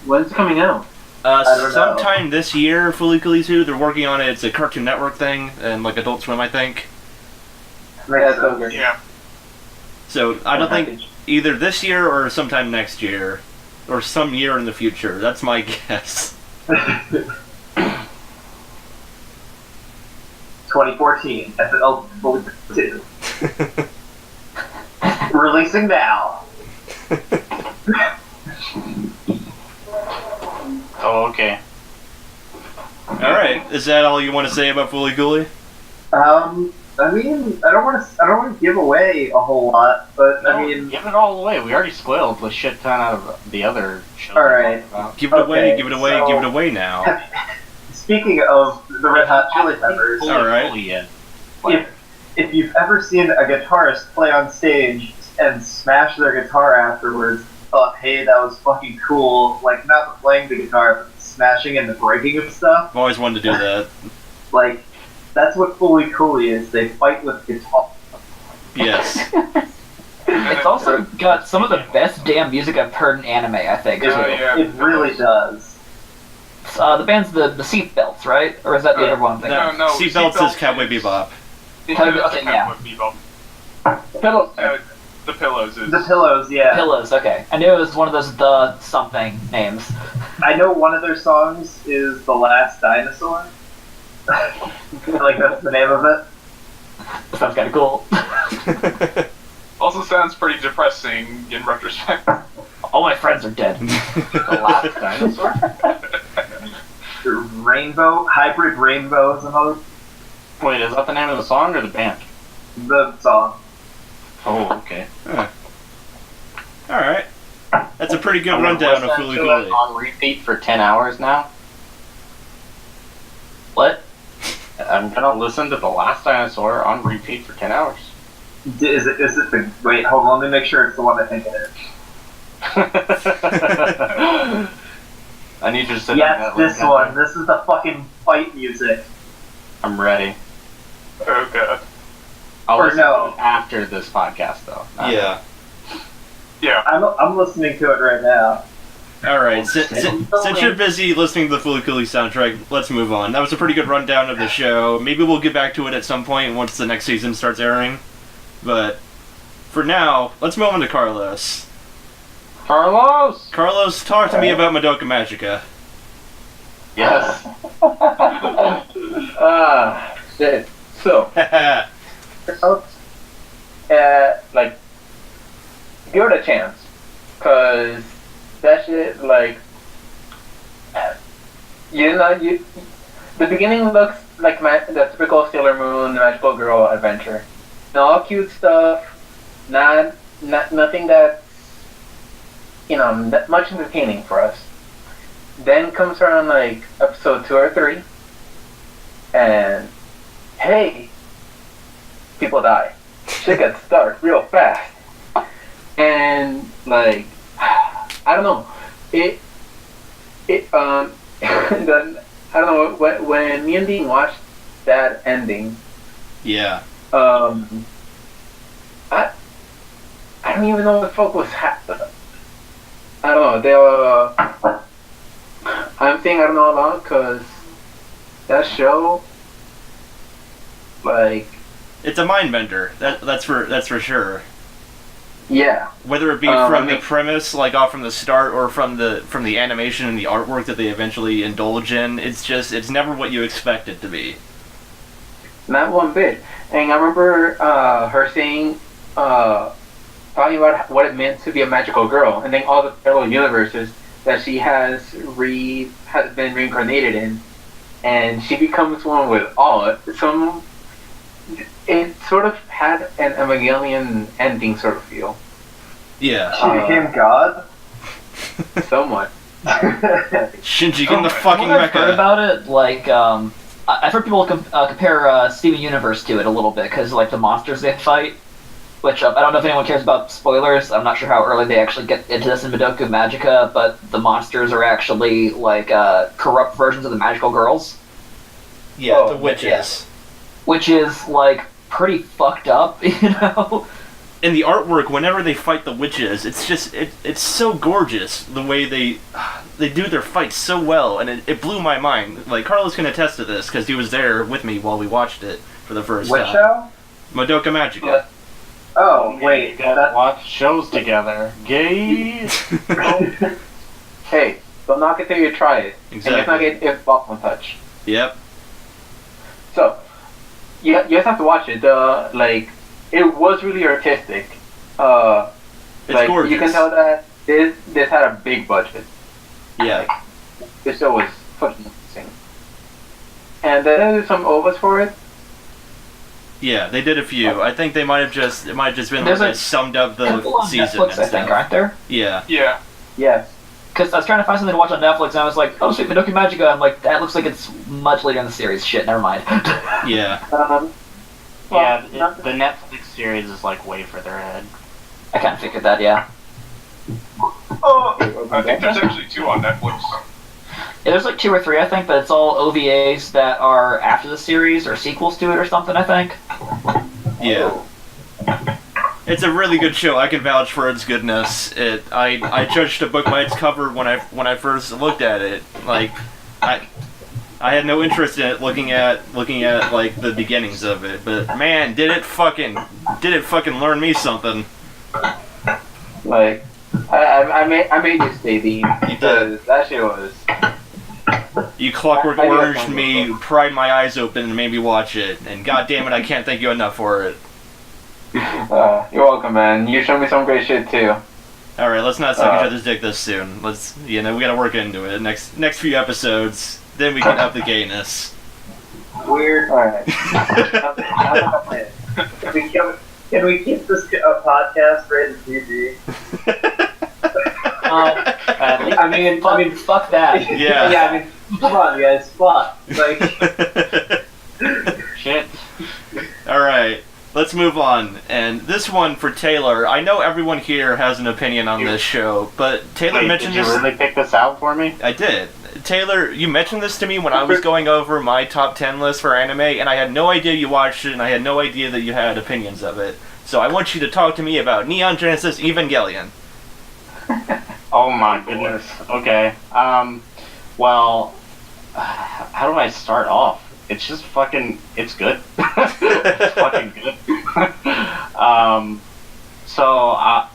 When's it coming out? Sometime this year, Fooly Cooly 2. They're working on it. It's a Cartoon Network thing, and like Adult Swim, I think. Yeah. So I don't think either this year or sometime next year, or some year in the future. That's my guess. 2014, FL Fooly Cooly 2. Releasing now. Oh, okay. Alright, is that all you want to say about Fooly Cooly? I mean, I don't want to give away a whole lot, but No, I mean, give it all away. We already spoiled the shit ton out of the other shows. Alright. Give it away, give it away, so- give it away now. speaking of the Red Hot Chili Peppers, Alright. if you've ever seen a guitarist play on stage and smash their guitar afterwards, thought, hey, that was fucking cool, like, not playing the guitar, but smashing and the breaking of stuff, I've always wanted to do that. like, that's what Fooly Cooly is. They fight with guitar. Yes. It's also got some of the best damn music I've heard in anime, I think. It really does. The band's the Seatbelts, right? Or is that the other one? No, Seatbelts is Cowboy Bebop. Okay, yeah. The Pillows is... The Pillows, yeah. Pillows, okay. I knew it was one of those the something names. I know one of their songs is The Last Dinosaur. Like, that's the name of it. Sounds kind of cool. Also sounds pretty depressing in retrospect. All my friends are dead. The Last Dinosaur? Rainbow, Hybrid Rainbow is another. Wait, is that the name of the song or the band? The song. Oh, okay. Alright. That's a pretty good I'm gonna rundown of listen Fooly to it Cooly. on repeat for 10 hours now. What? I'm gonna listen to The Last Dinosaur on repeat for 10 hours. Is it the... Wait, hold on, let me make sure it's the one I think it is. I need you to sit Yeah, down. it's this one. This is the fucking fight music. I'm ready. Oh god. I'll Or listen no. to it after this podcast, though. Yeah. Yeah. I'm listening to it right now. Alright, since you're busy listening to the Fooly Cooly soundtrack, let's move on. That was a pretty good rundown of the show. Maybe we'll get back to it at some point once the next season starts airing. But for now, let's move on to Carlos. Carlos, talk to me about Madoka Magica. Yes. Shit. So, like, give it a chance. Cause that shit, like, the beginning looks like the typical Sailor Moon magical girl adventure. All cute stuff, nothing that's, that much entertaining for us. Then comes around like episode 2 or 3, and hey, people die. Shit gets dark real fast, and like, I don't know, then I don't know when me and Dean watched that ending. Yeah. I don't even know what the fuck was happening. I don't know. I'm saying I don't know a lot because that show, like, It's a mind bender. That's for sure. yeah. Whether it be from the premise, like off from the start, or from the animation and the artwork that they eventually indulge in, it's never what you expect it to be. Not one bit. And I remember her saying, talking about what it meant to be a magical girl, and then all the parallel universes that she has been reincarnated in, and she becomes one with all. It sort of had an Evangelion ending sort of feel. Yeah. She became God? Somewhat. Shinji, get in the fucking What I've heard mecha. about it, like, I've heard people compare Steven Universe to it a little bit, because, like, the monsters they fight, which, I don't know if anyone cares about spoilers, I'm not sure how early they actually get into this in Madoka Magica, but the monsters are actually, like, corrupt versions of the magical girls. Yeah, the witches. Which is, like, pretty fucked up, you know? In the artwork, whenever they fight the witches, it's just it's so gorgeous the way they do their fights so well, and it blew my mind. Like, Carlos can attest to this because he was there with me while we watched it for the first What time. show? Madoka Magica. Oh, wait. You guys watch shows together. Gay. Hey, don't knock it till you try it. Exactly. And let's not get box one touch. Yep. So, you guys have to watch it. It was really artistic. It's gorgeous. You can tell that this had a big budget. Yeah. This show was fucking insane. And then there's some overs for it. Yeah, they did a few. I think it might have just been like There's they a summed up the couple on season Netflix, and I think, stuff. aren't there? Yeah. Yeah. Yes. Because I was trying to find something to watch on Netflix, and I was like, oh, sweet, Madoka Magica. I'm like, that looks like it's much later in the series. Shit, never mind. Yeah. Yeah, the Netflix series is like way further ahead. I kind of figured that, yeah. Oh, I think there's actually 2 on Netflix. Yeah, there's like 2 or 3, I think, but it's all OVAs that are after the series or sequels to it or something, I think. Yeah. It's a really good show. I can vouch for its goodness. I judged a book by its cover when I first looked at it. Like, I had no interest in it looking at like the beginnings of it, but man, did it fucking learn me something. Like, I made you stay, Dean. You did. Because that shit was. You Clockwork I do have Oranged fun me, with it. pried my eyes open, and made me watch it. And god damn it, I can't thank you enough for it. You're welcome, man. You showed me some great shit too. All right, let's not suck each other's dick this soon. Let's, we gotta work into it. Next few episodes, then we can up the gayness. weird. Alright. Can we keep this a podcast rated PG? I mean, fuck that. Yeah. Yeah, I mean, come on, guys, fuck. Like, Shit. All right, let's move on. And this one for Taylor. I know everyone here has an opinion on this show, but Taylor Wait, mentioned did you this. really pick this out for me? I did. Taylor, you mentioned this to me when I was going over my top 10 list for anime, and I had no idea you watched it, and I had no idea that you had opinions of it. So I want you to talk to me about Neon Genesis Evangelion. Oh my goodness. Okay. Well, how do I start off? It's just fucking. It's good. It's fucking good. So I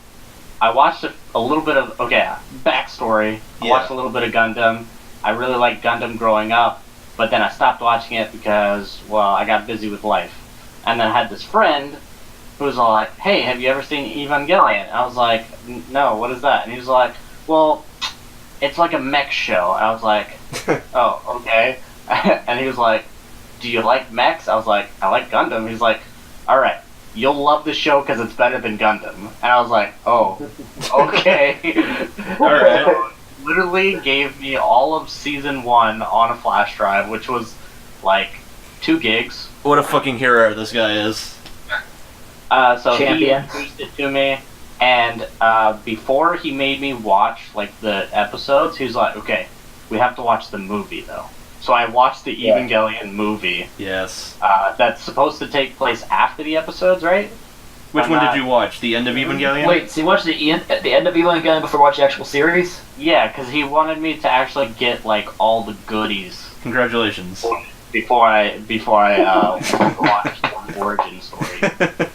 watched a little bit of. Okay, backstory. I watched a little bit of Gundam. I really liked Gundam growing up, but then I stopped watching it because, well, I got busy with life. And then I had this friend who was all like, hey, have you ever seen Evangelion? I was like, no, what is that? And he was like, well, it's like a mech show. I was like, oh, okay. And he was like, do you like mechs? I was like, I like Gundam. He's like, all right, you'll love the show because it's better than Gundam. And I was like, oh, okay. All right. So, literally gave me all of season 1 on a flash drive, which was like 2 gigs. What a fucking hero this guy is. So Champion. he introduced it to me, and before he made me watch like the episodes, he was like, okay, we have to watch the movie though. So I watched the Evangelion movie. Yes. That's supposed to take place after the episodes, right? Which one did you watch? The end of Evangelion? Wait, so you watched the end of Evangelion before watching the actual series? Yeah, because he wanted me to actually get like all the goodies Congratulations. before I watched the origin story.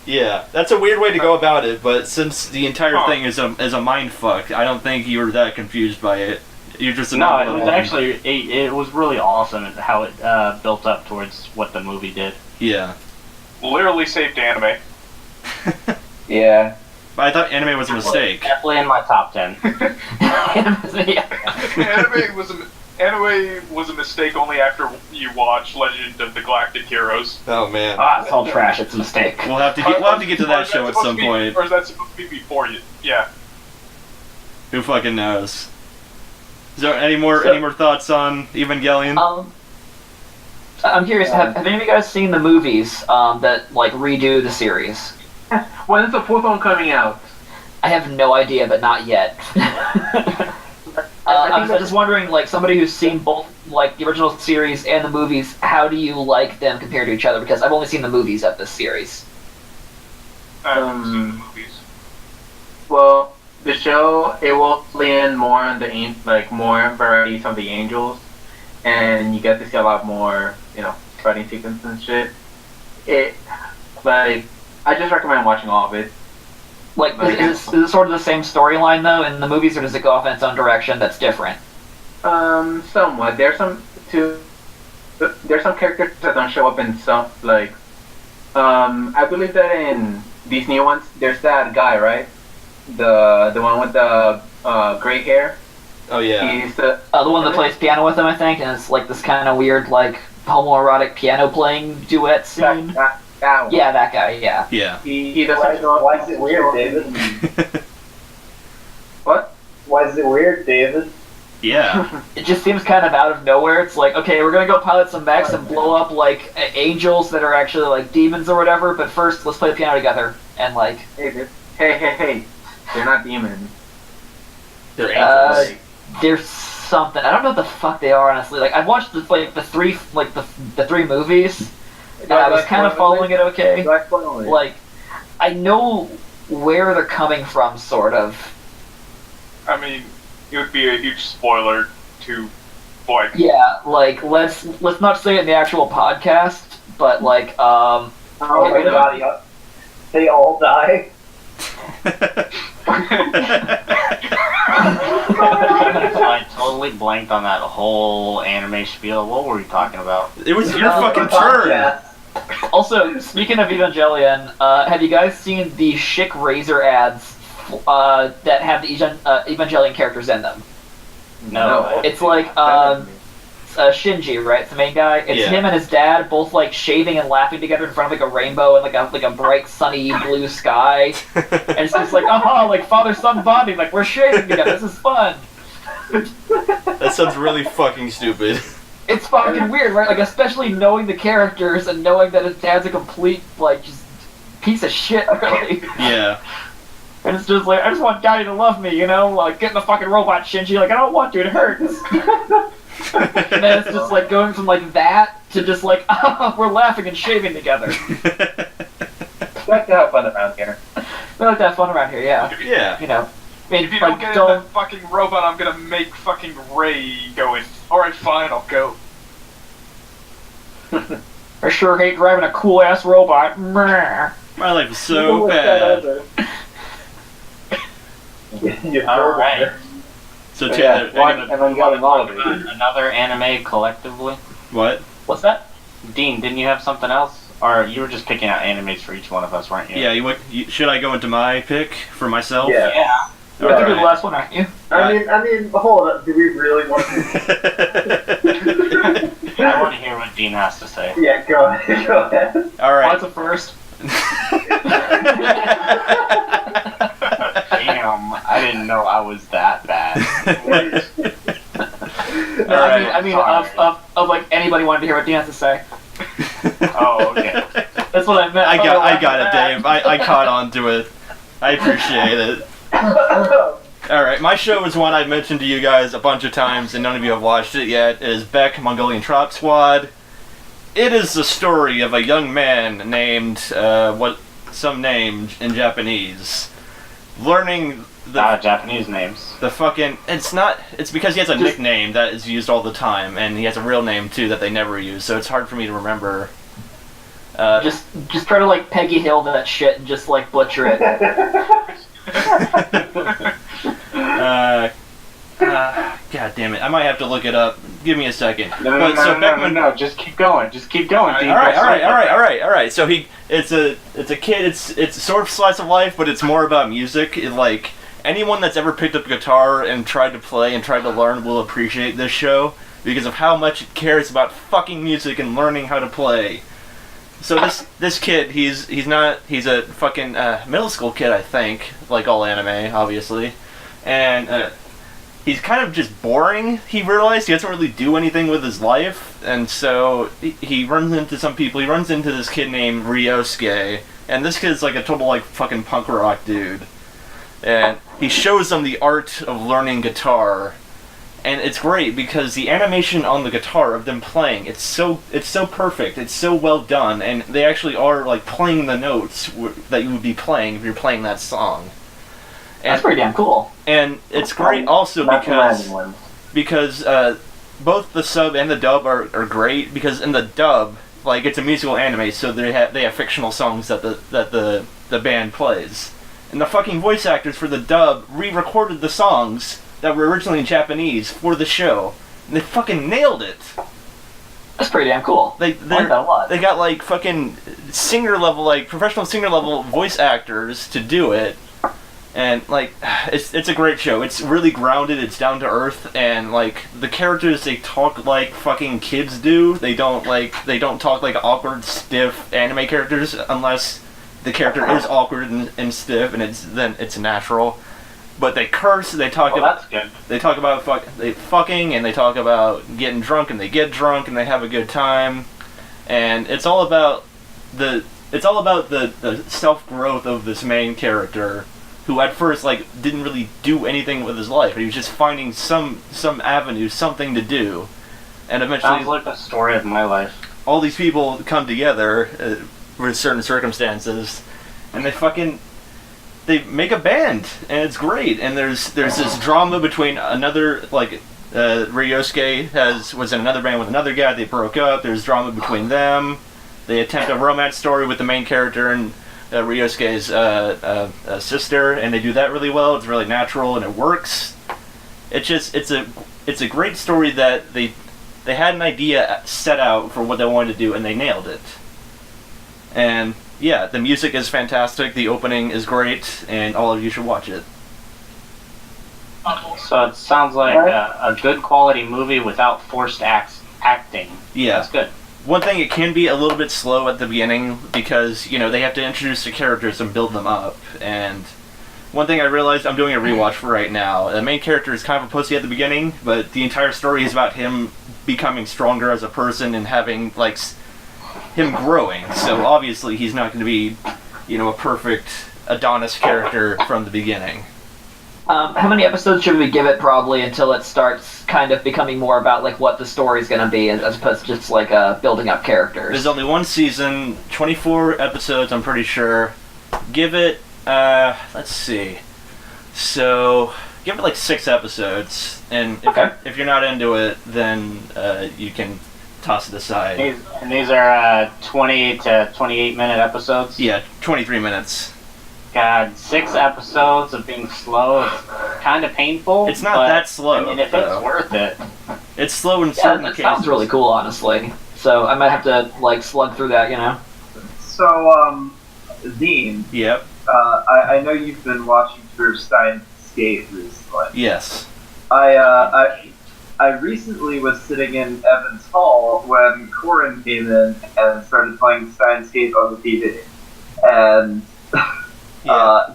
Yeah, that's a weird way to go about it, but since the entire thing is a mind fuck, I don't think you were that confused by it. You're just No, it was actually it was really awesome how it built up towards what the movie did. Yeah. Literally saved anime. Yeah. But I thought anime was a mistake. Definitely in my top 10. Anime was a mistake only after you watch Legend of the Galactic Heroes. Oh man. It's all trash. It's a mistake. We'll have to get to that show at some point. Or is that supposed to be before you? Yeah. Who fucking knows? Is there any more thoughts on Evangelion? I'm curious. Have any of you guys seen the movies that like redo the series? When is the fourth one coming out? I have no idea, but not yet. I'm just wondering, like somebody who's seen both like the original series and the movies, how do you like them compared to each other? Because I've only seen the movies of this series. I haven't seen the movies. Well, the show, it will lean more on the more varieties of the angels, and you get to see a lot more, fighting sequences and shit. I just recommend watching all of it. Like, is it sort of the same storyline though in the movies, or does it go off in its own direction that's different? Somewhat. There's some characters that don't show up in some, I believe that in these new ones, there's that guy, right? The one with the gray hair. Oh yeah. He's the one that plays piano with him, I think, and it's like this kind of weird, like homoerotic piano playing duet scene. That one. Yeah, that guy. Yeah. Yeah. He doesn't show up. Why is it weird, David? What? Why is it weird, David? Yeah. It just seems kind of out of nowhere. It's like, okay, we're gonna go pilot some mechs and blow up like angels that are actually like demons or whatever. But first, let's play the piano together and like. Hey, they're not demons. They're angels. There's something. I don't know what the fuck they are, honestly. Like I've watched the three movies. And I was kind of following it okay. Like, I know where they're coming from, sort of. I mean, it would be a huge spoiler to, like... Yeah, like, let's not say it in the actual podcast, but, like, Oh my god, they all die? I totally blanked on that whole anime spiel. What were we talking about? It was your fucking turn! Also, speaking of Evangelion, have you guys seen the Schick Razor ads that have the Evangelion characters in them? No. It's like Shinji, right? It's the main guy. It's him and his dad both like shaving and laughing together in front of like a rainbow and like a bright sunny blue sky. And it's just like, like father-son bonding, like we're shaving together. This is fun. That sounds really fucking stupid. It's fucking weird, right? Like, especially knowing the characters and knowing that his dad's a complete, like, just piece of shit, really. Yeah. And it's just like, I just want Daddy to love me, Like, get in the fucking robot, Shinji. Like, I don't want to, it hurts. And then it's just, like, going from, like, that to just, like, we're laughing and shaving together. We like to have fun around here. We like to have fun around here, yeah. Yeah. I mean, If you like, don't get in that fucking robot, I'm gonna make fucking Ray go in. Alright, fine, I'll go. I sure hate driving a cool-ass robot. Meh. My life is so bad. Alright. So Taylor, Another anime collectively? what? What's that? Dean, didn't you have something else? Or you were just picking out animes for each one of us, weren't you? Yeah, should I go into my pick for myself? Yeah. Yeah. I think you're the last one, aren't you? I mean, hold up. Do we really want to? I want to hear what Dean has to say. Yeah, go ahead. Go ahead. Alright. What's the first? Damn, I didn't know I was that bad. Alright. I mean, of like anybody wanted to hear what Dean has to say. Oh, okay. That's what I meant. I got it, Dave. I caught on to it. I appreciate it. Alright, my show is one I've mentioned to you guys a bunch of times and none of you have watched it yet. It is Beck, Mongolian Trop Squad. It is the story of a young man named, some name in Japanese. Learning the Japanese names. the fucking it's because he has a nickname that is used all the time, and he has a real name too that they never use, so it's hard for me to remember. Just try to like Peggy Hill that shit and just like butcher it. God damn it! I might have to look it up. Give me a second. No, just keep going. Just keep going. All right. So it's a kid. It's sort of slice of life, but it's more about music. Like anyone that's ever picked up a guitar and tried to play and tried to learn will appreciate this show because of how much it cares about fucking music and learning how to play. So this kid, he's a fucking middle school kid, I think, like all anime, obviously, and he's kind of just boring. He realized he doesn't really do anything with his life, and so he runs into some people. He runs into this kid named Ryosuke, and this kid's like a total like fucking punk rock dude, and he shows them the art of learning guitar. And it's great because the animation on the guitar of them playing, it's so perfect, it's so well done, and they actually are like playing the notes that you would be playing if you're playing that song. And, that's pretty damn cool. And it's great also because both the sub and the dub are great, because in the dub, like it's a musical anime, so they have fictional songs that the band plays. And the fucking voice actors for the dub re-recorded the songs that were originally in Japanese for the show, and they fucking nailed it. That's pretty damn cool. I like that a lot. They got like fucking singer level, like professional singer level voice actors to do it, and like it's a great show. It's really grounded. It's down to earth, and like the characters, they talk like fucking kids do. They don't talk like awkward, stiff anime characters unless the character is awkward and stiff, and it's natural. But they curse. They talk about. That's good. They talk about fucking, and they talk about getting drunk, and they get drunk, and they have a good time, and it's all about the self growth of this main character, who at first like didn't really do anything with his life, but he was just finding some avenue, something to do, and eventually. Sounds like the story of my life. All these people come together with certain circumstances, and they make a band, and it's great. And there's this drama between another, like, Ryosuke was in another band with another guy. They broke up. There's drama between them. They attempt a romance story with the main character and Ryosuke's sister, and they do that really well. It's really natural, and it works. It's a great story that they had an idea set out for what they wanted to do, and they nailed it. And yeah, the music is fantastic, the opening is great, and all of you should watch it. So it sounds like a good quality movie without forced acting. Yeah. That's good. One thing, it can be a little bit slow at the beginning because, they have to introduce the characters and build them up. And one thing I realized, I'm doing a rewatch for right now, the main character is kind of a pussy at the beginning, but the entire story is about him becoming stronger as a person and having, like, him growing, so obviously he's not going to be, a perfect Adonis character from the beginning. How many episodes should we give it probably until it starts kind of becoming more about like what the story's going to be as opposed to just like building up characters? There's only one season, 24 episodes, I'm pretty sure. Give it, let's see. So, give it like 6 episodes, and if you're not into it, then you can toss it aside. And these are 20 to 28 minute episodes? Yeah, 23 minutes. God, 6 episodes of being slow is kind of painful. It's not that slow. I mean, if it's worth it. It's slow in certain cases. That sounds really cool, honestly. So I might have to, like, slug through that, So, Dean. Yep. I know you've been watching through Steins Gate recently. Yes. I recently was sitting in Evans Hall when Corin came in and started playing Steins Gate on the TV. And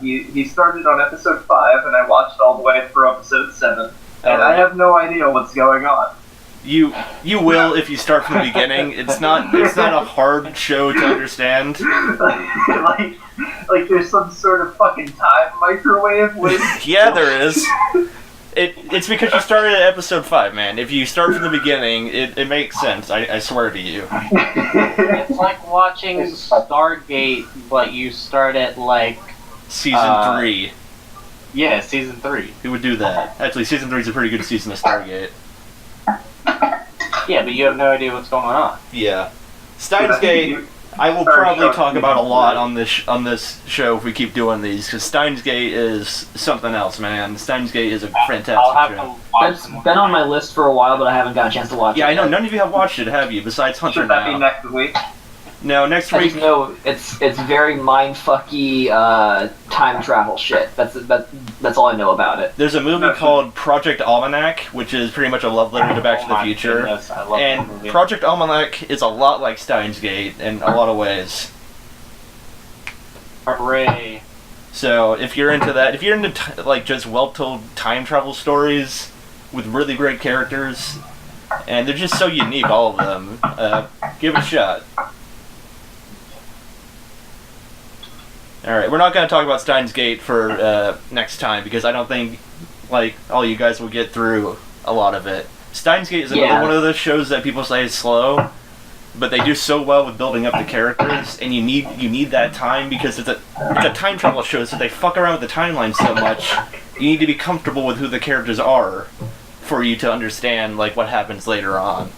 he started on episode 5, and I watched all the way through episode 7. And I have no idea what's going on. You will if you start from the beginning. It's not a hard show to understand. like there's some sort of fucking time microwave with. Yeah, there is. It's because you started at episode 5, man. If you start from the beginning, it makes sense. I swear to you. It's like watching Stargate, but you start at like Season 3. Yeah, season 3. Who would do that? Actually, season 3 is a pretty good season of Stargate. Yeah, but you have no idea what's going on. Yeah. Steins Gate, I will probably talk about a lot on this show if we keep doing these, because Steins Gate is something else, man. Steins Gate is a fantastic I'll have show. to watch It's some been on my list for a while, but I haven't got a chance to watch it. Yeah, I know. yet. None of you have watched it, have you? Besides Hunter Should that be now. next week? No, next I week. just know it's very mindfucky time travel shit. That's all I know about it. There's a movie called Project Almanac, which is pretty much a love letter to Back to the my Future. goodness, I love that And movie. Project Almanac is a lot like Steins Gate in a lot of ways. Hooray. So if you're into that, if you're into like just well-told time travel stories with really great characters, and they're just so unique, all of them, give it a shot. Alright, we're not going to talk about Steins Gate for next time, because I don't think like all you guys will get through a lot of it. Steins Gate is another one of those shows that people say is slow, but they do so well with building up the characters, and you need that time, because it's a time travel show, so they fuck around with the timeline so much. You need to be comfortable with who the characters are for you to understand like what happens later on.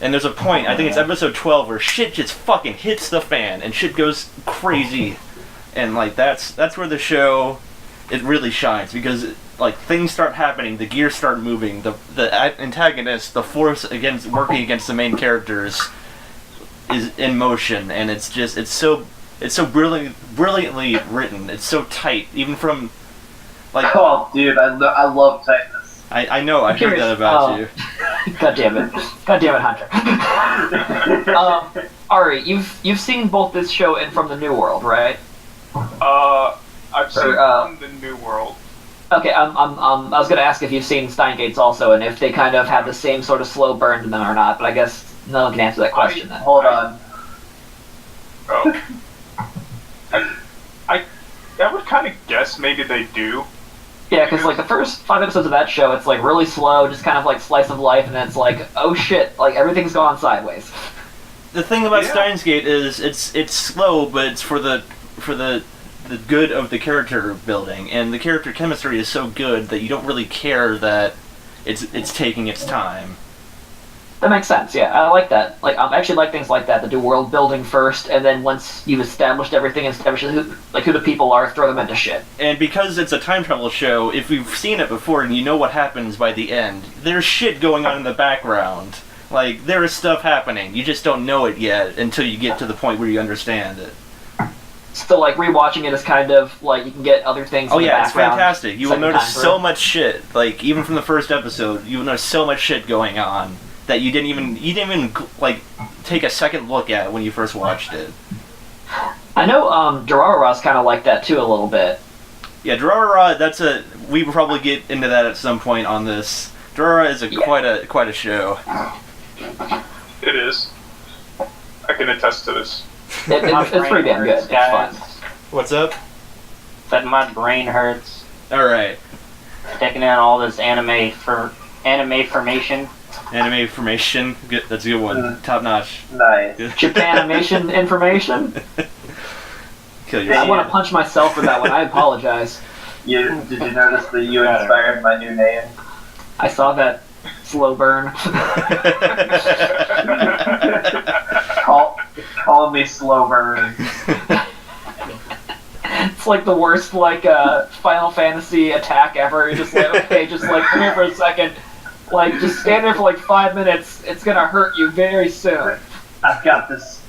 And there's a point, I think it's episode 12, where shit just fucking hits the fan and shit goes crazy, and like that's where the show it really shines, because like things start happening, the gears start moving, the antagonist, the force working against the main characters is in motion, and it's so brilliantly written. It's so tight, even from like. Oh, dude, I love tightness. I know, I heard that about you. God damn it, Hunter. Ari, you've seen both this show and From the New World, right? I've seen From the New World. Okay, I was gonna ask if you've seen Steins Gates also, and if they kind of have the same sort of slow burn to them or not. But I guess no one can answer that question then. Hold on. Oh. I would kind of guess maybe they do. Yeah, because like the first 5 episodes of that show, it's like really slow, just kind of like slice of life, and then it's like, oh shit, like everything's gone sideways. The thing about Steins Gate is it's slow, but it's for the good of the character building, and the character chemistry is so good that you don't really care that it's taking its time. That makes sense. Yeah, I like that. Like, I actually like things like that do world building first, and then once you've established everything, establish who the people are, throw them into shit. And because it's a time travel show, if you've seen it before and you know what happens by the end, there's shit going on in the background. Like, there is stuff happening. You just don't know it yet until you get to the point where you understand it. So, like, rewatching it is kind of like you can get other things. Oh in the yeah, it's background fantastic. You will second notice time so through. much shit. Like, even from the first episode, you will notice so much shit going on that you didn't even like take a second look at when you first watched it. I know Durarara's kind of like that too a little bit. Yeah, Durarara, we will probably get into that at some point on this. Durarara is quite a show. It is. I can attest to this. It's pretty damn good. It's fun. What's up? But my brain hurts Alright. taking in all this anime formation. Anime information. Good, that's a good one. Top notch. Nice. Japanimation information. Kill I yourself. want to punch myself for that one. I apologize. Did you notice that you inspired my new name? I saw that slow burn. Call me Slow Burn. It's like the worst Final Fantasy attack ever. You're just like, okay, just like come here for a second. Like, just stand there for like 5 minutes. It's gonna hurt you very soon. I've got this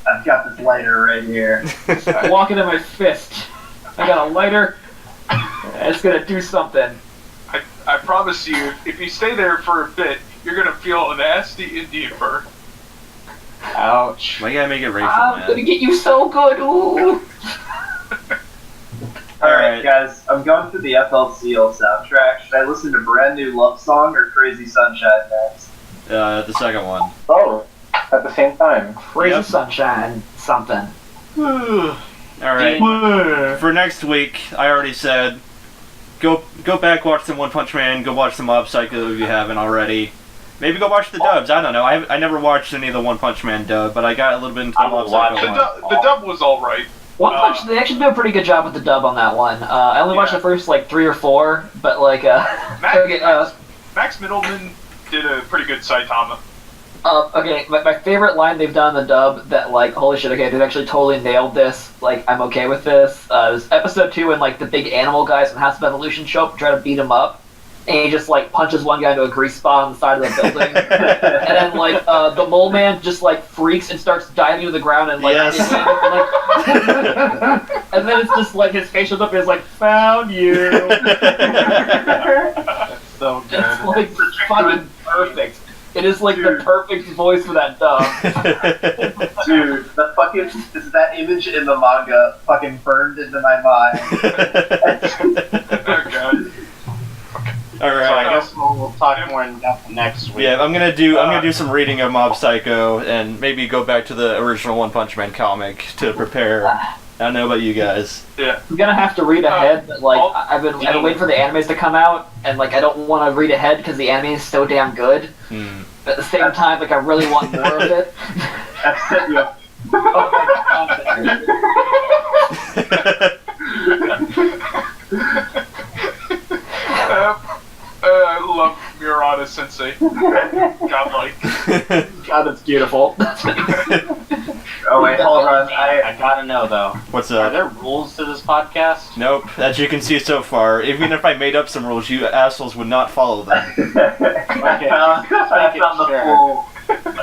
lighter right here. Walk into my fist. I got a lighter. It's gonna do something. I promise you, if you stay there for a bit, you're gonna feel a nasty Indian burn. Ouch. Why you gotta make it racial, I'm man? gonna get you so good. Ooh. Alright, guys, I'm going through the FLCL soundtrack. Should I listen to Brand New Love Song or Crazy Sunshine next? The second one. Oh, at the same time. Crazy Yep. Sunshine, something. Alright. For next week, I already said, go back, watch some One Punch Man, go watch some Mob Psycho if you haven't already. Maybe go watch the dubs. I don't know. I never watched any of the One Punch Man dub, but I got a little bit into the Mob Psycho one. The dub was alright. One Punch, they actually do a pretty good job with the dub on that one. I only watched the first like 3 or 4, but like Max Middleman did a pretty good Saitama. Okay, my favorite line they've done in the dub that like holy shit, okay, they've actually totally nailed this. Like I'm okay with this. Was episode 2 when like the big animal guys from House of Evolution show up and try to beat him up. And he just like punches one guy into a grease spot on the side of the building, and then like the mole man just like freaks and starts diving to the ground and like, Yes. and then it's just like his face shows up and is like found you. So good. It's like fucking perfect. It is like the perfect voice for that dub. Dude, the fucking that image in the manga fucking burned into my mind. Oh god. All right. So I guess we'll talk more in depth next week. Yeah, I'm gonna do some reading of Mob Psycho and maybe go back to the original One Punch Man comic to prepare. I don't know about you guys. Yeah. I'm gonna have to read ahead, but like I've been waiting for the animes to come out, and like I don't want to read ahead because the anime is so damn good. But at the same time, like I really want more of it. That set you up. I love Murata Sensei. Godlike. God, that's beautiful. Oh wait, hold on. I gotta know though. What's Are up? there rules to this podcast? Nope. As you can see so far, even if I made up some rules, you assholes would not follow them. Okay, I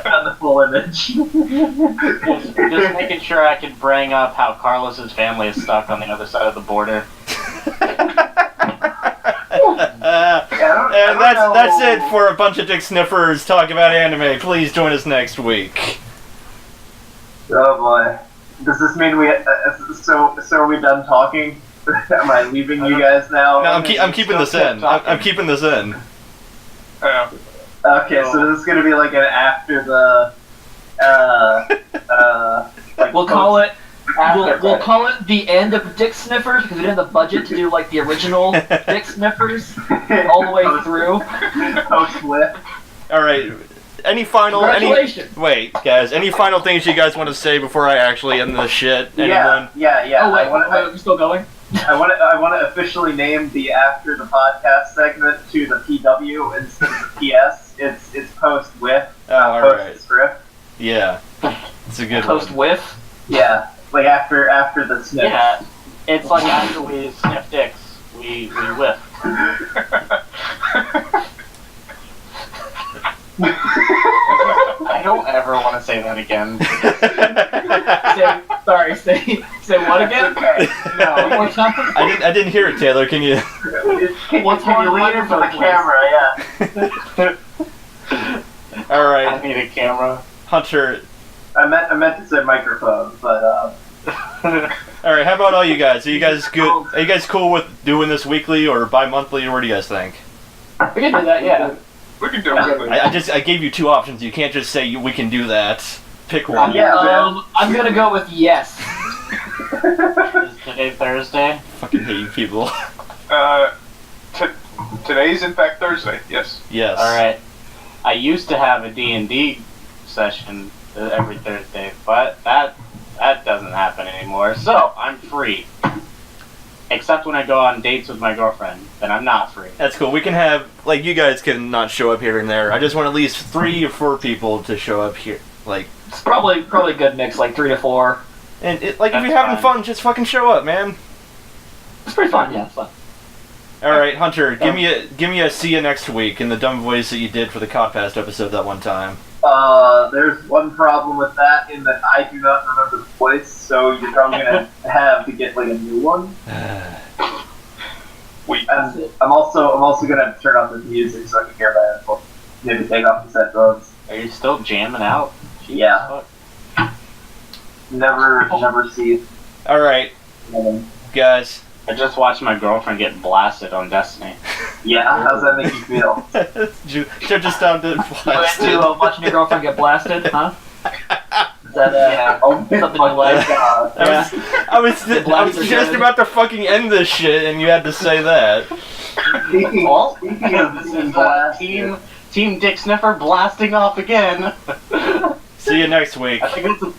found the full image. just making sure I can bring up how Carlos's family is stuck on the other side of the border. And that's it for a bunch of Dicksniffers talk about anime. Please join us next week. Oh boy. Does this mean we? So are we done talking? Am I leaving you guys now? No, I'm keeping this in. I'm keeping this in. Okay, so this is gonna be like an after the. Like We'll call it. We'll call it the end of Dicksniffers because we didn't have the budget to do like the original Dicksniffers all the way through. Post whip. All right. Any final? Congratulations. Wait, guys. Any final things you guys want to say before I actually end this shit? Anyone? Yeah. Oh wait, we're still going. I want to officially name the after the podcast segment to the PW instead of the PS. It's post whip. Oh, all post right. script. Yeah. It's a good Post one. whiff. Yeah, like after the sniff. Yeah, it's like after we sniff dicks, we whiff. I don't ever want to say that again. Say what again? Okay. No, One more time. I didn't hear it, Taylor. Can you? Can you lean into the camera? Yeah. All I right, need a camera. Hunter. I meant to say microphone, but All right. How about all you guys? Are you guys good? Are you guys cool with doing this weekly or bi-monthly, or what do you guys think? We can do that, yeah. We can do it. I gave you two options. You can't just say we can do that. Pick one. yeah, man. I'm gonna go with yes. Is today Thursday? Fucking hate you people. Today's in fact Thursday. Yes. Yes. Alright. I used to have a D&D session every Thursday, but that doesn't happen anymore, so I'm free. Except when I go on dates with my girlfriend, then I'm not free. That's cool. We can have, like, you guys can not show up here and there. I just want at least 3 or 4 people to show up here. Like, It's probably a good mix, like 3 to 4. and if That's you're having fine. fun, just fucking show up, man. It's pretty fun, yeah, it's fun. All right, Hunter, give me a see you next week in the dumb voice that you did for the Codpast episode that one time. There's one problem with that in that I do not remember the voice, so you're probably gonna have to get like a new one. Wait. And I'm also gonna have to turn off the music so I can hear my headphones. Maybe take off the headphones. Are you still jamming out? Yeah. Fuck. Never see. All right, guys. I just watched my girlfriend get blasted on Destiny. Yeah, how's that make you feel? Should just sounded You went blasted. to watching your girlfriend get blasted, huh? Is that something you like? I was just about to fucking end this shit, and you had to say that. Speaking, Well, speaking of this being is blasted, Team Dicksniffer blasting off again. See you next week. I think it's a